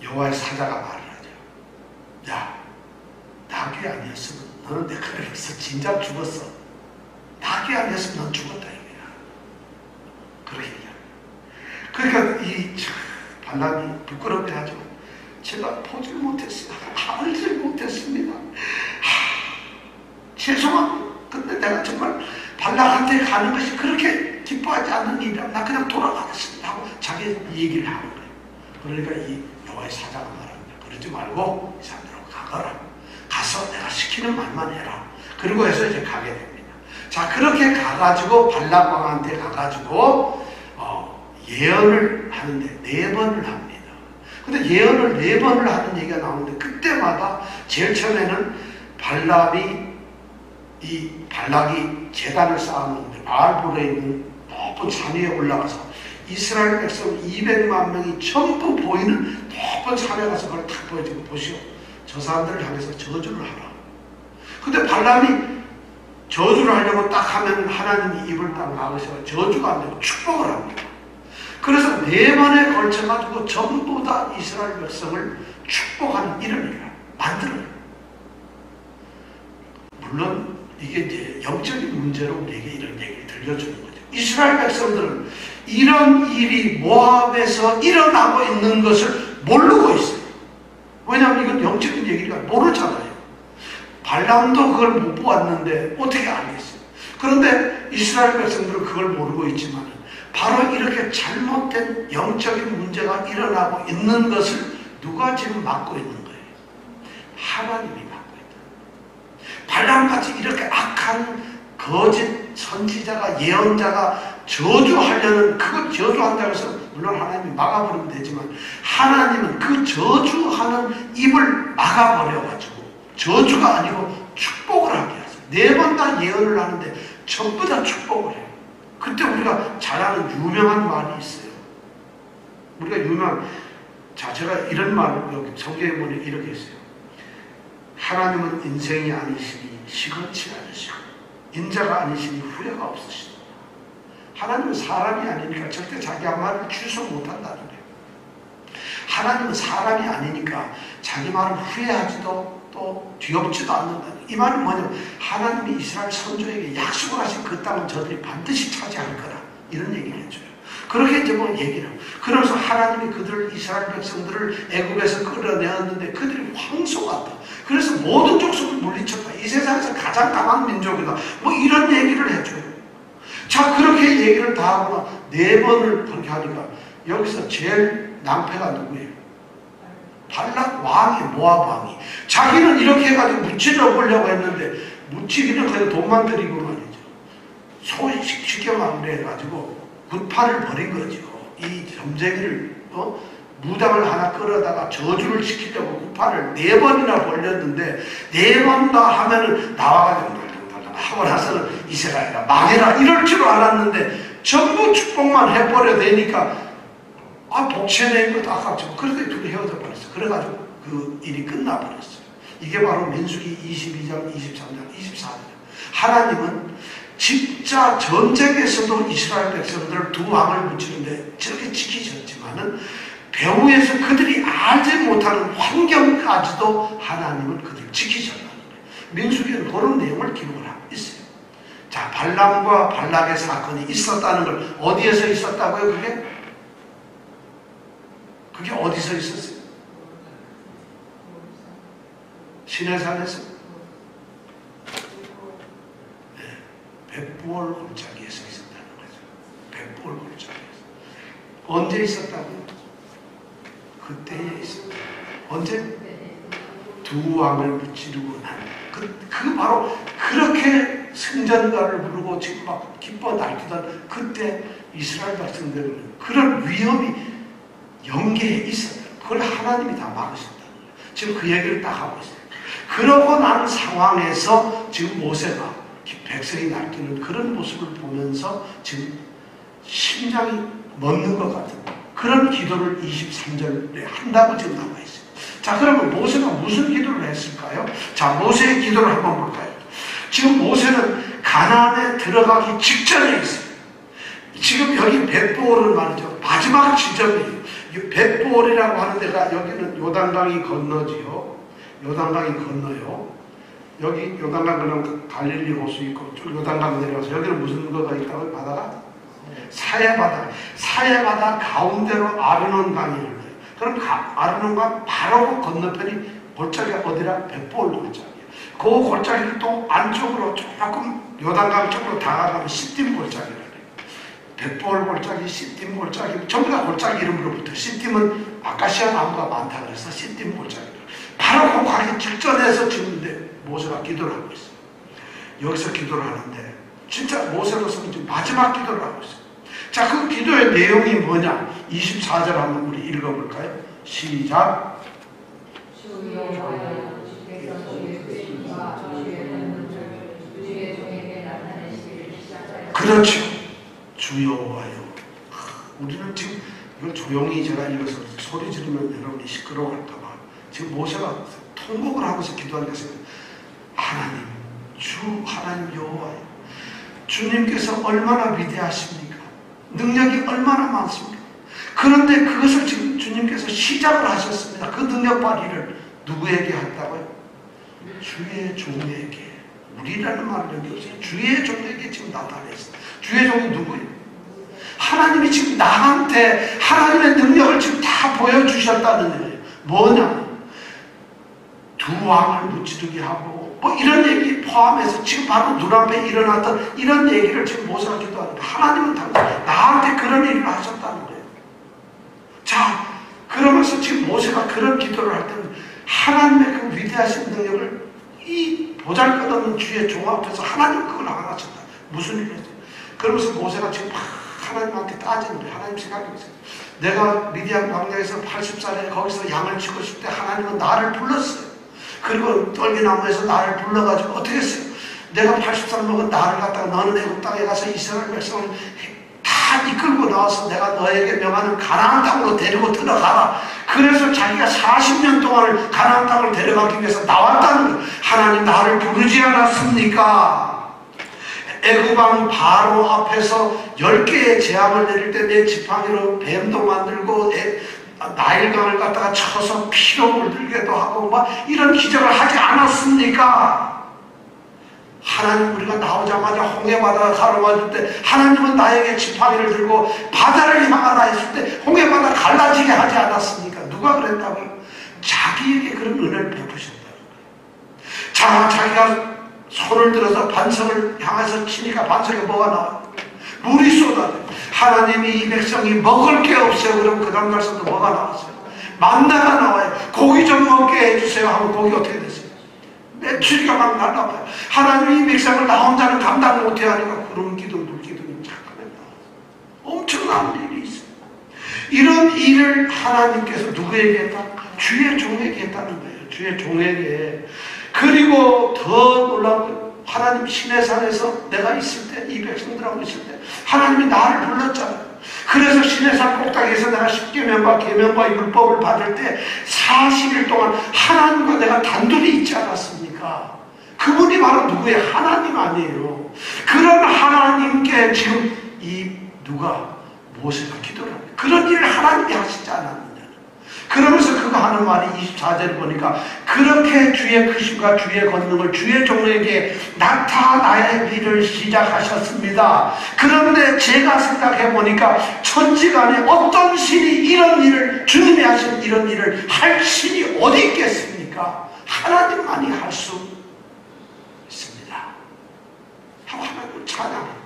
여호와의 사자가 말을 하죠. 야, 낙이 아니었으면 너는 내 그릇에서 진작 죽었어. 낙이 아니었으면 넌 죽었다 이거야. 그렇게 얘기합니다. 그러니까 이 발람이 부끄럽게 하지만 제가 보질 못했어요. 알지 못했습니다. 죄송합니다. 근데 내가 정말 발락한테 가는 것이 그렇게 기뻐하지 않는 일이라 나 그냥 돌아가겠습니다 하고 자기 얘기를 하는 거예요. 그러니까 이 여호와의 사자가 말합니다. 그러지 말고 이 사람들하고 가거라. 가서 내가 시키는 말만 해라. 그리고 해서 이제 가게 됩니다. 자, 그렇게 가가지고 발락 왕한테 가가지고 예언을 하는데 4번을 합니다. 근데 예언을 4번을 하는 얘기가 나오는데 그때마다 제일 처음에는 발락이 제단을 쌓았는데 바알볼에 있는 높은 산 위에 올라가서 이스라엘 백성 200만 명이 전부 보이는 높은 산에 가서 그걸 탁 보여주고 보시오. 저 사람들을 향해서 저주를 하라. 근데 발람이 저주를 하려고 딱 하면 하나님이 입을 딱 막으셔서 저주가 안 되고 축복을 합니다. 그래서 4번에 걸쳐가지고 전부 다 이스라엘 백성을 축복하는 이런 일을 만들어요. 물론 이게 이제 영적인 문제로 우리에게 이런 얘기를 들려주는 거죠. 이스라엘 백성들은 이런 일이 모압에서 일어나고 있는 것을 모르고 있어요. 왜냐하면 이건 영적인 얘기가 모르잖아요. 발람도 그걸 못 보았는데 어떻게 알겠어요? 그런데 이스라엘 백성들은 그걸 모르고 있지만 바로 이렇게 잘못된 영적인 문제가 일어나고 있는 것을 누가 지금 막고 있는 거예요? 하나님이 막고 있다. 발람같이 이렇게 악한 거짓 선지자가 예언자가 저주하려는 그걸 저주한다고 해서 물론 하나님이 막아버리면 되지만 하나님은 그 저주하는 입을 막아버려가지고 저주가 아니고 축복을 하게 하세요. 4번 다 예언을 하는데 전부 다 축복을 해요. 그때 우리가 잘 아는 유명한 말이 있어요. 우리가 제가 이런 말을 여기 성경에 보니 이렇게 있어요. 하나님은 인생이 아니시니 시건치 않으시고 인자가 아니시니 후회가 없으시다. 하나님은 사람이 아니니까 절대 자기 한 말을 취소 못한다는 거예요. 하나님은 사람이 아니니까 자기 말을 후회하지도 또 뒤엎지도 않는다는 거예요. 이 말은 뭐냐면 하나님이 이스라엘 선조에게 약속을 하신 그 땅은 저들이 반드시 차지할 거라 이런 얘기를 해줘요. 그렇게 이제 뭐 얘기를 하고 그러면서 하나님이 그들을 이스라엘 백성들을 애굽에서 끌어내었는데 그들이 황소 같다. 그래서 모든 족속을 물리쳤다. 이 세상에서 가장 강한 민족이다. 뭐 이런 얘기를 해줘요. 자, 그렇게 얘기를 다 하고 4번을 그렇게 하니까 여기서 제일 낭패가 누구예요? 발락 왕이, 모압 왕이. 자기는 이렇게 해가지고 무찌러 보려고 했는데 무찌기는 그냥 돈만 들이고 말이죠. 쉽게 말해가지고 굿판을 벌인 거죠. 이 점쟁이를 무당을 하나 끌어다가 저주를 시키려고 굿판을 4번이나 벌렸는데 4번 다 하면은 나와가지고 하고 나서는 이스라엘아 망해라 이럴 줄 알았는데 전부 축복만 해버려 되니까 복채낸 것도 아깝지만 그래서 둘이 헤어져 버렸어. 그래가지고 그 일이 끝나버렸어요. 이게 바로 민수기 22장, 23장, 24장. 하나님은 진짜 전쟁에서도 이스라엘 백성들을 2왕을 붙이는데 저렇게 지키셨지만은 배후에서 그들이 알지 못하는 환경까지도 하나님은 그들을 지키셨다는 거예요. 민수기는 그런 내용을 기록을 하고 있어요. 자, 발람과 발락의 사건이 있었다는 걸 어디에서 있었다고요? 그게 어디서 있었어요? 시내산에서? 네, 벳부올 골짜기에서 있었다는 거죠. 벳부올 골짜기에서. 언제 있었다고요? 그때에 있습니다. 언제? 두 왕을 무찌르고 난 그 바로 그렇게 승전가를 부르고 지금 막 기뻐 날뛰던 그때 이스라엘 백성들은 그런 위험이 연계에 있었다. 그걸 하나님이 다 막으셨다. 지금 그 얘기를 딱 하고 있어요. 그러고 난 상황에서 지금 모세가 백성이 날뛰는 그런 모습을 보면서 지금 심장이 멎는 것 같은 그런 기도를 23절에 한다고 지금 나와 있어요. 자, 그러면 모세가 무슨 기도를 했을까요? 자, 모세의 기도를 한번 볼까요? 지금 모세는 가나안에 들어가기 직전에 있어요. 지금 여기 벳보올은 말이죠. 마지막 지점이에요. 벳보올이라고 하는 데가 여기는 요단강이 건너지요. 요단강이 건너요. 여기 요단강 그럼 갈릴리 호수 있고 쭉 요단강 내려가서 여기는 무슨 거가 있다고요? 바다가? 사해바다. 사해바다 가운데로 아르논강이 흘러요. 그럼 아르논강 바로 건너편이 골짜기가 어디라? 벳보올 골짜기예요. 그 골짜기를 또 안쪽으로 조금 요단강 쪽으로 다가가면 시딤 골짜기라고 해요. 벳보올 골짜기, 시딤 골짜기, 전부 다 골짜기 이름으로 붙어요. 시딤은 아카시아 나무가 많다 그래서 시딤 골짜기. 바로 그 가기 직전에서 지금 모세가 기도를 하고 있어요. 여기서 기도를 하는데 진짜 모세로서는 지금 마지막 기도를 하고 있어요. 자, 그 기도의 내용이 뭐냐? 24절 한번 우리 읽어볼까요? 시작. 그렇죠. 주여와요. 우리는 지금 이걸 조용히 제가 읽어서 소리 지르면 여러분이 시끄러워할까봐 지금 모세가 통곡을 하면서 기도하는 것은 하나님, 주 하나님 여호와요. 주님께서 얼마나 위대하십니까? 능력이 얼마나 많습니까? 그런데 그것을 지금 주님께서 시작을 하셨습니다. 그 능력 발휘를 누구에게 한다고요? 주의 종에게. 우리라는 말을 여기 없어요. 주의 종에게 지금 나타냈어요. 주의 종이 누구예요? 하나님이 지금 나한테 하나님의 능력을 지금 다 보여주셨다는 거예요. 뭐냐? 두 왕을 무찌르게 하고 뭐 이런 얘기 포함해서 지금 바로 눈앞에 일어났던 이런 얘기를 지금 모세가 기도하는데 하나님은 당장 나한테 그런 일을 하셨다는 거예요. 자, 그러면서 지금 모세가 그런 기도를 할 때는 하나님의 그 위대하신 능력을 이 보잘것없는 주의 종 앞에서 하나님 그걸 안 하셨다. 무슨 일을 했어요? 그러면서 모세가 지금 막 하나님한테 따지는 거예요. 하나님 생각하고 있어요. 내가 미디안 광야에서 80살에 거기서 양을 치고 있을 때 하나님은 나를 불렀어요. 그리고 떨기나무에서 나를 불러가지고 어떻게 했어요? 내가 80살 먹은 나를 갖다가 너는 애국 땅에 가서 이스라엘 백성을 다 이끌고 나와서 내가 너에게 명하는 가나안 땅으로 데리고 들어가라. 그래서 자기가 40년 동안 가나안 땅을 데려가기 위해서 나왔다는 거예요. 하나님 나를 부르지 않았습니까? 애굽왕 바로 앞에서 10개의 재앙을 내릴 때 내 지팡이로 뱀도 만들고 나일강을 갖다가 쳐서 피로 물들게도 하고 막 이런 기적을 하지 않았습니까? 하나님 우리가 나오자마자 홍해바다가 가로막을 때 하나님은 나에게 지팡이를 들고 바다를 향하라 했을 때 홍해바다 갈라지게 하지 않았습니까? 누가 그랬다고요? 자기에게 그런 은혜를 베푸셨다는 거예요. 자, 자기가 손을 들어서 반석을 향해서 치니까 반석에 뭐가 나와요? 물이 쏟아져요. 하나님이 이 백성이 먹을 게 없어요. 그럼 그 다음 날서도 뭐가 나왔어요? 만나가 나와요. 고기 좀 먹게 해주세요 하면 고기 어떻게 됐어요? 메추리가 막 날아와요. 하나님이 이 백성을 나 혼자는 감당 못해 하니까 구름기둥 물기둥이 잠깐만 나와요. 엄청난 일이 있어요. 이런 일을 하나님께서 누구에게 했다? 주의 종에게 했다는 거예요. 주의 종에게. 그리고 더 놀라운 건 하나님 시내산에서 내가 있을 때, 이 백성들하고 있을 때 하나님이 나를 불렀잖아요. 그래서 시내산 꼭대기에서 내가 십계명과 계명과 율법을 받을 때 40일 동안 하나님과 내가 단둘이 있지 않았습니까? 그분이 바로 누구예요? 하나님 아니에요. 그런 하나님께 지금 이 누가 모세가 기도를 합니다. 그런 일을 하나님이 하시지 않았느냐. 그러면서 그거 하는 말이 24절을 보니까 그렇게 주의 크심과 주의 권능을 주의 종에게 나타나의 일을 시작하셨습니다. 그런데 제가 생각해 보니까 천지간에 어떤 신이 이런 일을 주님이 하신 이런 일을 할 신이 어디 있겠습니까? 하나님만이 할 수 있습니다. 하고 하나님을 찬양해요.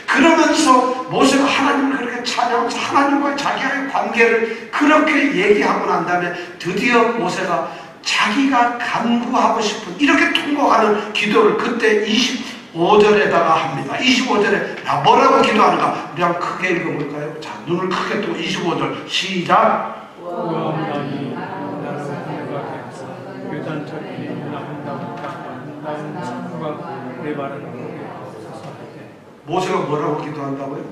그러면서 모세가 하나님을 그렇게 하나님을 찬양하면서 하나님과의 자기와의 관계를 그렇게 얘기하고 난 다음에 드디어 모세가 자기가 간구하고 싶은 이렇게 통곡하는 기도를 그때 25절에다가 합니다. 25절에 뭐라고 기도하는가? 우리 한번 크게 읽어볼까요? 자, 눈을 크게 뜨고 25절 시작. 구하옵나니 나를 내가 겠어 요단 저리 남은 친구가 내 말을 듣게 하옵소서 하되 모세가 뭐라고 기도한다고요?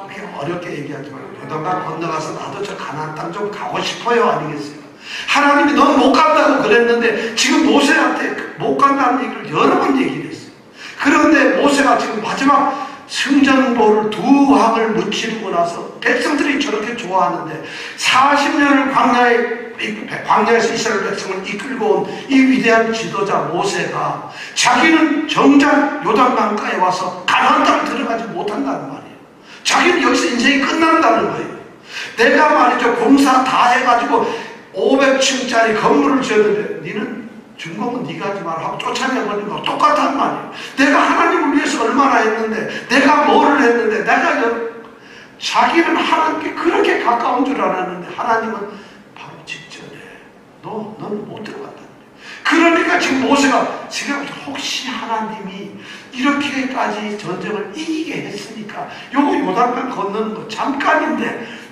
그렇게 어렵게 얘기하지 말고 요단강 건너가서 나도 저 가나안 땅 좀 가고 싶어요 아니겠어요? 하나님이 넌 못 간다고 그랬는데 지금 모세한테 못 간다는 얘기를 여러 번 얘기를 했어요. 그런데 모세가 지금 마지막 승전보를 두 항을 무찌르고 나서 백성들이 저렇게 좋아하는데 40년을 광야에서 이스라엘 백성을 이끌고 온 이 위대한 지도자 모세가 자기는 정작 요단강가에 와서 가나안 땅 들어가지 못한다는 말이에요. 자기는 여기서 인생이 끝난다는 거예요. 내가 말이죠 공사 다 해가지고 500층짜리 건물을 지었는데 니는 준공은 네가 하지 마라 하고 쫓아내버리는 거 똑같단 말이에요. 내가 하나님을 위해서 얼마나 했는데 내가 뭐를 했는데 자기는 하나님께 그렇게 가까운 줄 알았는데 하나님은 바로 직전에 너는 못 들어간다는 거예요. 그러니까 지금 모세가 지금 혹시 하나님이 이렇게까지 전쟁을 이기게 했으니까 요거 요단강 건너는 거 잠깐인데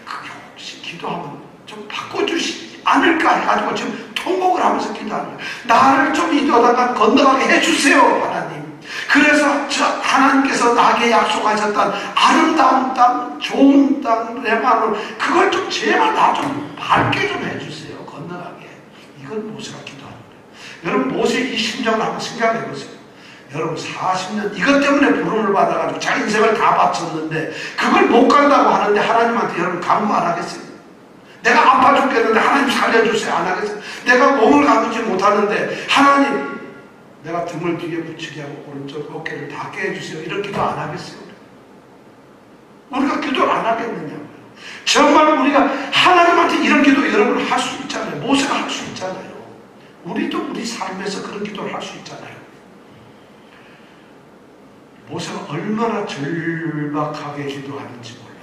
그게 혹시 기도하면 좀 바꿔주시지 않을까 해가지고 지금 통곡을 하면서 기도하는 거예요. 나를 좀 이 요단강 건너가게 해주세요 하나님. 그래서 하나님께서 나에게 약속하셨던 아름다운 땅, 좋은 땅, 레바논 그걸 좀 제발 나 좀 밝게 좀 해주세요. 건너가게. 이건 모세가 기도하는 거예요. 여러분 모세의 이 심정을 한번 생각해 보세요. 여러분 40년 이것 때문에 부름을 받아가지고 자기 인생을 다 바쳤는데 그걸 못 간다고 하는데 하나님한테 여러분 간구 안 하겠어요? 내가 아파 죽겠는데 하나님 살려주세요 안 하겠어요? 내가 몸을 가누지 못하는데 하나님 내가 등을 뒤에 붙이게 하고 오른쪽 어깨를 닿게 해주세요. 이런 기도 안 하겠어요? 우리가 기도를 안 하겠느냐고요. 정말 우리가 하나님한테 이런 기도 여러분 할 수 있잖아요. 모세가 할 수 있잖아요. 우리도 우리 삶에서 그런 기도를 할 수 있잖아요. 모세가 얼마나 절박하게 기도하는지 몰라요.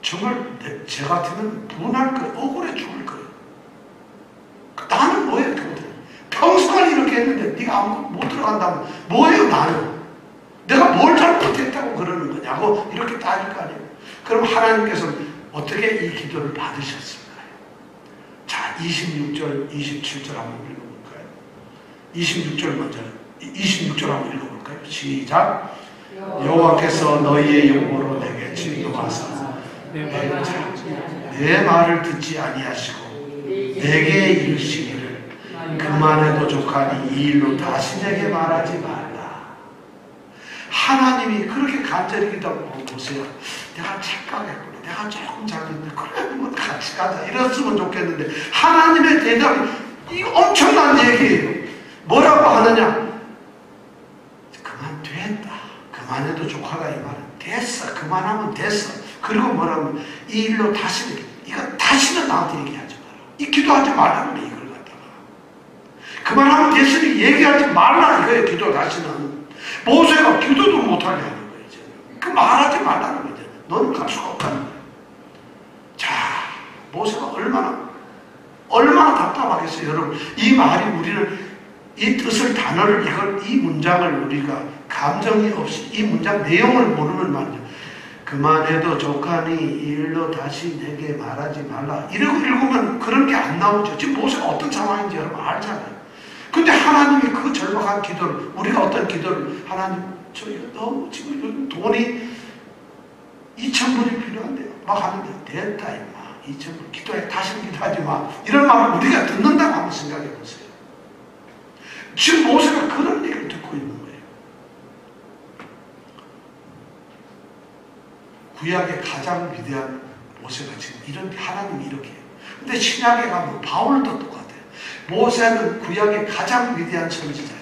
정말 제 같으면 분할 거예요. 억울해 죽을 거예요. 나는 뭐예요? 평소까지 이렇게 했는데 네가 아무것도 못 들어간다면 뭐예요 나는? 내가 뭘 잘못했다고 그러는 거냐고 이렇게 따질 거 아니에요. 그럼 하나님께서는 어떻게 이 기도를 받으셨을까요? 자 26절 27절 한번 읽어볼까요? 26절 먼저 26절 한번 읽어볼까요? 시작. 여호와께서 너희의 영모로 내게 진노하사 내 말을 듣지 아니하시고 내게 이르시기를 그만해도 족하니 이 일로 다시 내게 말하지 말라. 하나님이 그렇게 간절히 기도하고 보세요. 내가 착각했구나. 내가 조금 잘못했는데 그래 뭐 같이 가자 이랬으면 좋겠는데 하나님의 대답이 이거 엄청난 얘기예요. 뭐라고 하느냐? 그만 됐다. 그만해도 족하다 이 말은 됐어. 그만하면 됐어. 그리고 뭐라면 이 일로 다시는 이거 다시는 나한테 얘기하지 마라. 이 기도하지 말라는 거예요. 이걸 갖다가 그만하면 됐으니 얘기하지 말라 이거예요. 기도 다시는 모세가 기도도 못하게 하는 거예요. 이제. 그 말하지 말라는 거죠. 너는 갈 수가 없다는 거예요. 자 모세가 얼마나 답답하겠어요. 여러분 이 말이 우리는 이 뜻을 단어를 이 문장을 우리가 감정이 없이 이 문장 내용을 모르면 말이죠. 그만해도 족하니 이 일로 다시 내게 말하지 말라. 이러고 읽으면 그런 게 안 나오죠. 지금 모세가 어떤 상황인지 여러분 알잖아요. 근데 하나님이 그 절박한 기도를 우리가 어떤 기도를 하나님 저 이거 너무 지금 요즘 돈이 2,000불이 필요한데요. 막 하는데 됐다 임마 2,000불 기도해 다시는 기도하지 마. 이런 말을 우리가 듣는다고 한번 생각해 보세요. 지금 모세가 그런 얘기를 듣고 있는 거예요. 구약의 가장 위대한 모세가 지금 이런 하나님이 이렇게 해요. 근데 신약에 가면 바울도 똑같아요. 모세는 구약의 가장 위대한 선지자예요.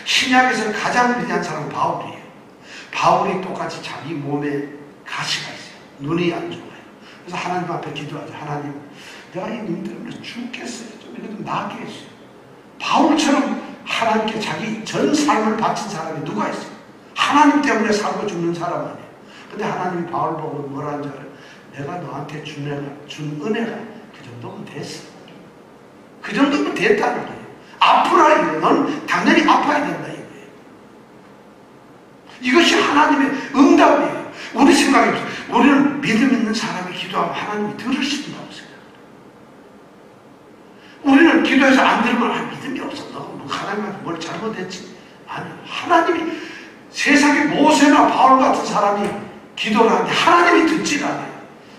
신약에서 가장 위대한 사람은 바울이에요. 바울이 똑같이 자기 몸에 가시가 있어요. 눈이 안 좋아요. 그래서 하나님 앞에 기도하죠. 하나님 내가 이 눈 때문에 죽겠어요. 좀 이거 좀 낫게 해주세요. 바울처럼 하나님께 자기 전 삶을 바친 사람이 누가 있어요? 하나님 때문에 살고 죽는 사람 아니에요. 근데 하나님이 바울 보고 뭐라는 줄 알아요? 내가 너한테 준 은혜가 그 정도면 됐어. 그 정도면 됐다는 거예요. 아프라 이거예요. 너는 당연히 아파야 된다 이거예요. 이것이 하나님의 응답이에요. 우리 생각이 없어요. 우리는 믿음 있는 사람이 기도하면 하나님이 들으신다고 생각해요. 우리는 기도해서 안 들으면 믿음이 없어. 너 하나님한테 뭘 잘못했지? 아니, 하나님이 세상에 모세나 바울 같은 사람이 기도를 하는데 하나님이 듣지가 않아요.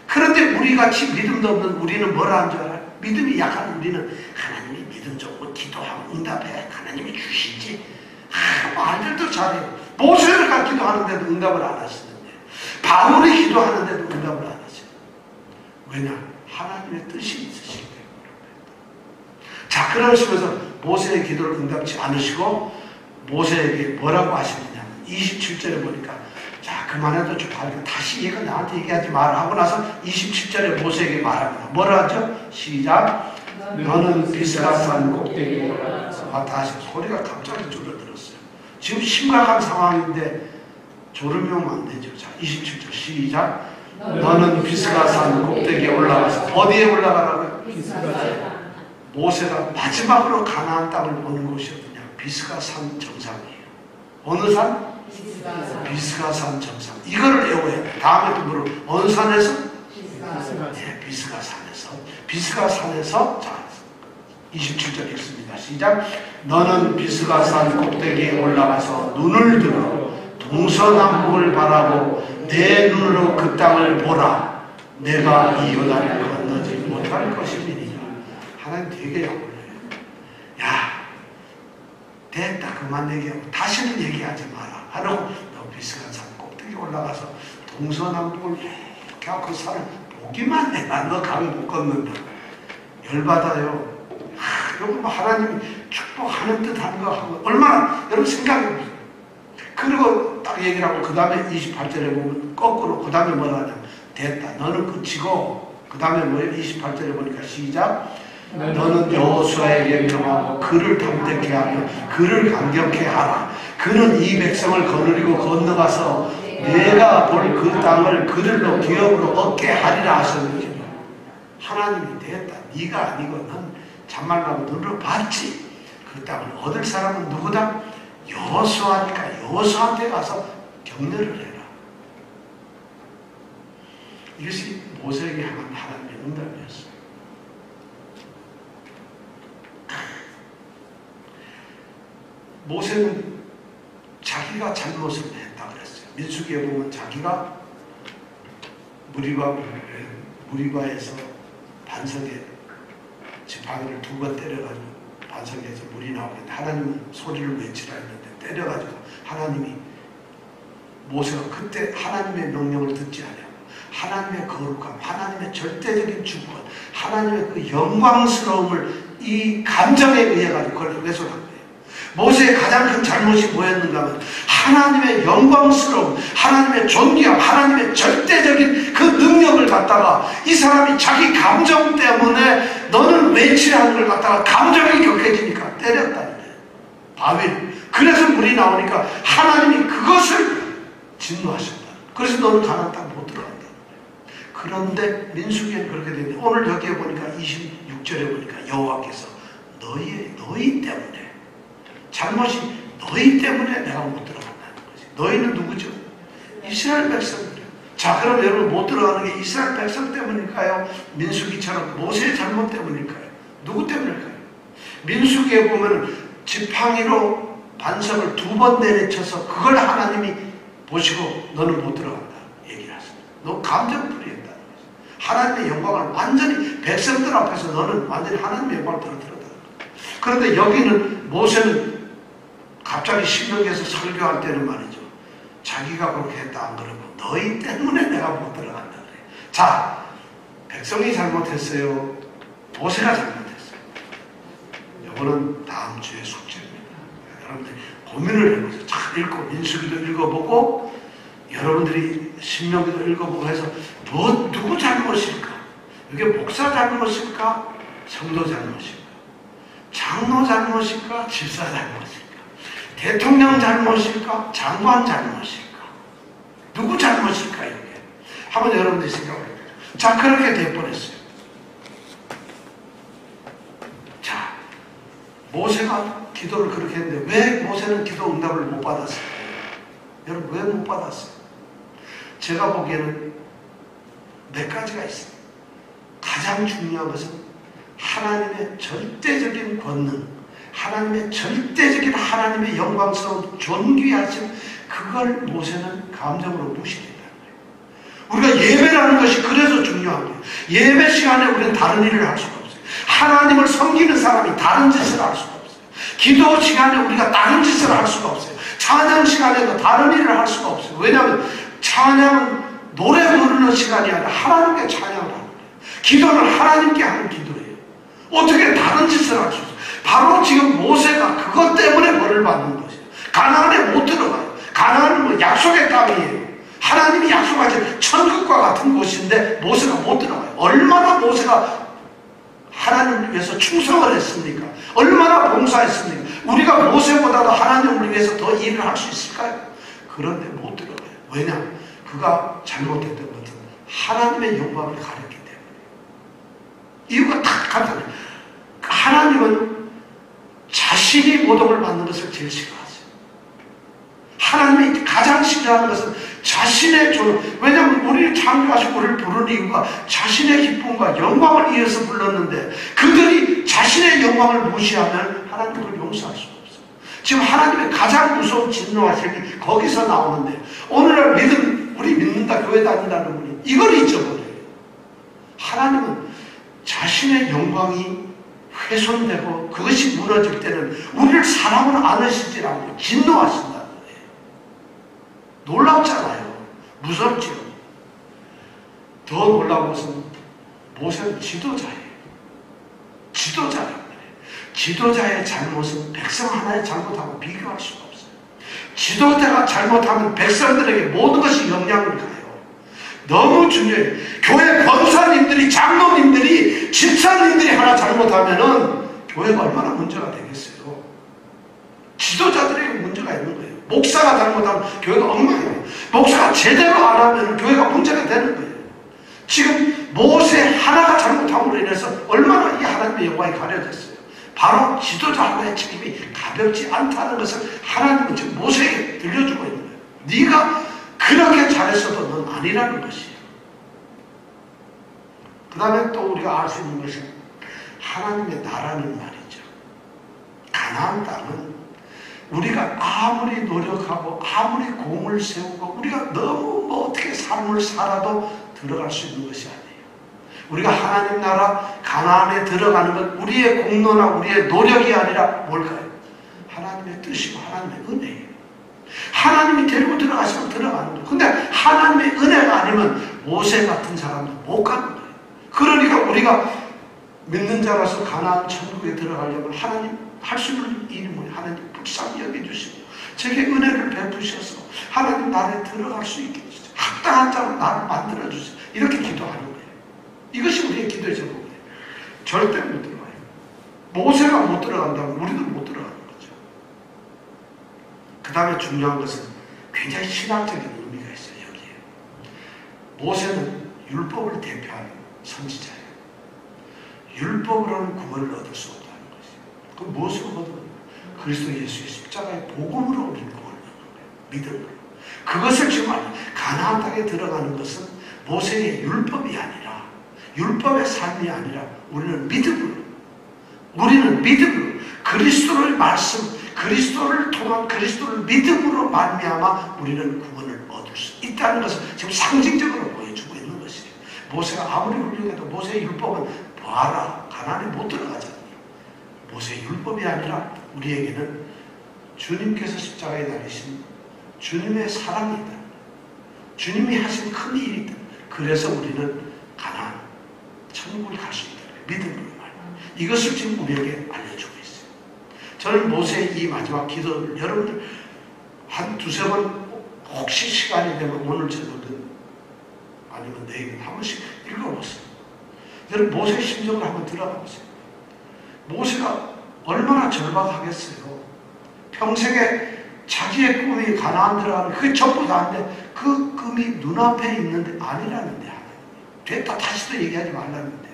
그런데 우리 같이 믿음도 없는 우리는 뭐라 하는 줄 알아요? 믿음이 약한 우리는 하나님이 믿음 좋고 기도하면 응답해. 하나님이 주시지. 말들도 잘해요. 모세가 기도하는데도 응답을 안 하시는데, 바울이 기도하는데도 응답을 안 하세요. 왜냐? 하나님의 뜻이 있으시기 때문에. 자, 그러시면서 모세의 기도를 응답치 않으시고 모세에게 뭐라고 하시느냐? 27절에 보니까 자, 그만해도 좀 가르쳐. 다시 이거 나한테 얘기하지 마라 하고 나서 27절에 모세에게 말합니다. 뭐라 하죠? 시작. 너는 비스가산 꼭대기에 올라가서. 다시 소리가 갑자기 줄어들었어요. 지금 심각한 상황인데 졸음이면 안 되죠. 자, 27절 시작. 너는 비스가산 꼭대기에 올라가서. 어디에 올라가라고요? 비스가산. 모세가 마지막으로 가나안 땅을 보는 곳이 어디냐? 비스가산 정상이에요. 어느 산? 비스가산 정상. 이거를 외워야 돼. 다음에 또 물어. 어느 산에서? 네, 비스가산에서. 비스가산에서. 자, 27절 읽습니다. 시작. 너는 비스가산 꼭대기에 올라가서 눈을 들어 동서남북을 바라고 내 눈으로 그 땅을 보라. 내가 이 요단을 건너지 못할 것이니라. 하나님 되게 약올려요. 야, 됐다. 그만 얘기하고 다시는 얘기하지 마라. 하라고 너 비스가산 꼭대기 올라가서 동서남북을 이렇게 하고 그 산을 보기만 해. 너 가면 못 걷는다. 열받아요. 여러분 뭐 하나님이 축복하는 듯 하는 거 하고 얼마나 여러분 생각해보세요. 그리고 딱 얘기를 하고 그 다음에 28절에 보면 거꾸로 그 다음에 뭐라 하냐. 됐다. 너는 끝이고 그 다음에 뭐예요? 28절에 보니까 시작. 너는 여호수아에게 명하고 그를 담대케 하며 그를 감격케 하라. 그는 이 백성을 거느리고 건너가서 내가 볼 그 땅을 그들로 기업으로 얻게 하리라 하셨느니라. 하나님이 됐다. 네가 아니고 넌 참말라고 눈으로 봤지. 그 땅을 얻을 사람은 누구다? 여호수아니까 여호수아한테 가서 격려를 해라. 이것이 모세에게 향한 하나님의 응답이었어요. 모세는 자기가 잘못을 했다 그랬어요. 민수기에 보면 자기가 무리바에서 반석에 지팡이를 2번 때려가지고 반석에서 물이 나오는데 하나님은 소리를 외치라 했는데 때려가지고 하나님이 모세가 그때 하나님의 명령을 듣지 않아요. 하나님의 거룩함, 하나님의 절대적인 주권, 하나님의 그 영광스러움을 이 감정에 의해 가지고 그걸 훼손한 거예요. 모세의 가장 큰 잘못이 뭐였는가 하면 하나님의 영광스러움, 하나님의 존귀함, 하나님의 절대적인 그 능력을 갖다가 이 사람이 자기 감정 때문에 너는 외치라는 걸 갖다가 감정이 격해지니까 때렸다는 거예요. 바벨. 그래서 물이 나오니까 하나님이 그것을 진노하셨다. 그래서 너는 가나안 땅 못 들어간다는 거예요. 그런데 민수기에는 그렇게 되는데 오늘 여기에 보니까 26절에 보니까 여호와께서 너희 때문에 잘못이 너희 때문에 내가 못 들어간다는 거지. 너희는 누구죠? 이스라엘 백성들이에요. 자, 그럼 여러분 못 들어가는 게 이스라엘 백성 때문일까요? 민수기처럼 모세의 잘못 때문일까요? 누구 때문일까요? 민수기에 보면 지팡이로 반석을 2번 내리쳐서 그걸 하나님이 보시고 너는 못 들어간다 얘기를 하십니다. 너 감정풀이했다는 거죠. 하나님의 영광을 완전히 백성들 앞에서 너는 완전히 하나님의 영광을 떨어뜨렸다는 거죠. 그런데 여기는 모세는 갑자기 신명기에서 설교할 때는 말이죠. 자기가 그렇게 했다 안 그러고 너희 때문에 내가 못 들어간다 그래. 자, 백성이 잘못했어요. 모세가 잘못했어요. 이거는 다음 주에 숙제입니다. 여러분들이 고민을 해보세요. 잘 읽고 민수기도 읽어보고 여러분들이 신명기도 읽어보고 해서 누구 잘못일까? 이게 목사 잘못일까? 성도 잘못일까? 장로 잘못일까? 집사 잘못일까? 대통령 잘못일까? 장관 잘못일까? 누구 잘못일까? 이게 한번 여러분들이 생각해 보세요. 자, 그렇게 돼버렸어요. 자, 모세가 기도를 그렇게 했는데 왜 모세는 기도 응답을 못 받았어요? 여러분, 왜 못 받았어요? 제가 보기에는 몇 가지가 있어요. 가장 중요한 것은 하나님의 절대적인 권능, 하나님의 절대적인 하나님의 영광스러운 존귀하심, 그걸 모세는 감정으로 무시했다는 거예요. 우리가 예배라는 것이 그래서 중요한 거예요. 예배 시간에 우리는 다른 일을 할 수가 없어요. 하나님을 섬기는 사람이 다른 짓을 할 수가 없어요. 기도 시간에 우리가 다른 짓을 할 수가 없어요. 찬양 시간에도 다른 일을 할 수가 없어요. 왜냐하면 찬양은 노래 부르는 시간이 아니라 하나님께 찬양을 하는 거예요. 기도는 하나님께 하는 기도예요. 어떻게 다른 짓을 할 수 있어요? 바로 지금 모세가 그것 때문에 벌을 받는 것이에요. 가나안에 못 들어가요. 가나안은 뭐 약속의 땅이에요. 하나님이 약속하신 천국과 같은 곳인데 모세가 못 들어가요. 얼마나 모세가 하나님을 위해서 충성을 했습니까? 얼마나 봉사했습니까? 우리가 모세보다도 하나님을 위해서 더 일을 할 수 있을까요? 그런데 못 들어가요. 왜냐? 그가 잘못했던 것은 하나님의 영광을 가렸기 때문에. 이유가 딱 간단해요. 하나님은 자신이 모독을 받는 것을 제일 싫어하세요. 하나님이 가장 싫어하는 것은 자신의 존. 왜냐하면 우리를 창조하시고 우리를 부르는 이유가 자신의 기쁨과 영광을 위해서 불렀는데 그들이 자신의 영광을 무시하면 하나님을 용서할 수가 없어요. 지금 하나님의 가장 무서운 진노하심이 거기서 나오는데 오늘날 우리 믿는다, 교회 다닌다는 분이 이걸 잊어버려요. 하나님은 자신의 영광이 훼손되고 그것이 무너질 때는 우리를 사랑을 안으시지 않고 진노하신다는 거예요. 놀랍잖아요. 무섭죠. 더 놀라운 것은 모세는 지도자예요. 지도자란 말이에요. 지도자의 잘못은 백성 하나의 잘못하고 비교할 수가 없어요. 지도자가 잘못하면 백성들에게 모든 것이 영향을 가요. 너무 중요해요. 교회 권사님들이, 장로님들이, 집사님들이 하나 잘못하면은 교회가 얼마나 문제가 되겠어요. 지도자들에게 문제가 있는 거예요. 목사가 잘못하면 교회가 엉망이에요. 목사가 제대로 안 하면 교회가 문제가 되는 거예요. 지금 모세 하나가 잘못함으로 인해서 얼마나 이 하나님의 영광이 가려졌어요. 바로 지도자 하나의 책임이 가볍지 않다는 것을 하나님은 지금 모세에게 들려주고 있는 거예요. 네가 그렇게 잘했어도 넌 아니라는 것이에요. 그 다음에 또 우리가 알 수 있는 것은 하나님의 나라는 말이죠. 가나안 땅은 우리가 아무리 노력하고 아무리 공을 세우고 우리가 너무 뭐 어떻게 삶을 살아도 들어갈 수 있는 것이 아니에요. 우리가 하나님 나라 가나안에 들어가는 건 우리의 공로나 우리의 노력이 아니라 뭘까요? 하나님의 뜻이고 하나님의 은혜예요. 하나님이 데리고 들어가시면 들어가는 거예요. 근데 하나님의 은혜가 아니면 모세 같은 사람도 못 가는 거예요. 그러니까 우리가 믿는 자라서 가나안 천국에 들어가려면 하나님 할 수 있는 일이 뭐예요? 하나님 불쌍히 여겨주시고 제게 은혜를 베푸셔서 하나님 나라에 들어갈 수 있게 해주세요. 합당한 자로 나를 만들어주세요. 이렇게 기도하는 거예요. 이것이 우리의 기도의 제목이에요. 절대 못 들어가요. 모세가 못 들어간다면 우리도 못 들어가는 거죠. 그 다음에 중요한 것은 굉장히 신학적인 의미가 있어요. 여기에 모세는 율법을 대표하는 선지자예요. 율법으로는 구원을 얻을 수 없다는 것이에요. 그럼 무엇으로 얻어요? 그리스도 예수의 십자가의 복음으로 우리는 구원을 얻는 거예요. 믿음으로. 그것을 지금 가나안 땅에 들어가는 것은 모세의 율법이 아니라 율법의 삶이 아니라 우리는 믿음으로 그리스도의 말씀, 그리스도를 통한 그리스도를 믿음으로 말미암아 우리는 구원을 얻을 수 있다는 것을 지금 상징적으로 보여주고 있는 것이에요. 모세가 아무리 훌륭해도 모세의 율법은 봐라, 가나안에 못 들어가잖아요. 모세의 율법이 아니라 우리에게는 주님께서 십자가에 달리신 주님의 사랑이 있다. 주님이 하신 큰 일이 있다. 그래서 우리는 가나안 천국을 갈 수 있다. 믿음으로 말이에요. 이것을 지금 우리에게 알려주고 있어요. 저는 모세의 이 마지막 기도를 여러분들 한 두세 번 혹시 시간이 되면 오늘 저녁은 아니면 내일 한 번씩 읽어보세요. 여러분 모세의 심정을 한번 들어가 보세요. 모세가 얼마나 절박하겠어요. 평생에 자기의 꿈이 가나안 들어가는 그게 전부 다인데 그 꿈이 눈앞에 있는데 아니라는데 하나님. 됐다 다시 또 얘기하지 말라는데요.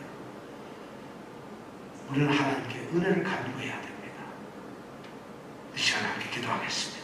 우리는 하나님께 은혜를 간구해야 됩니다. 이 시간 함께 기도하겠습니다.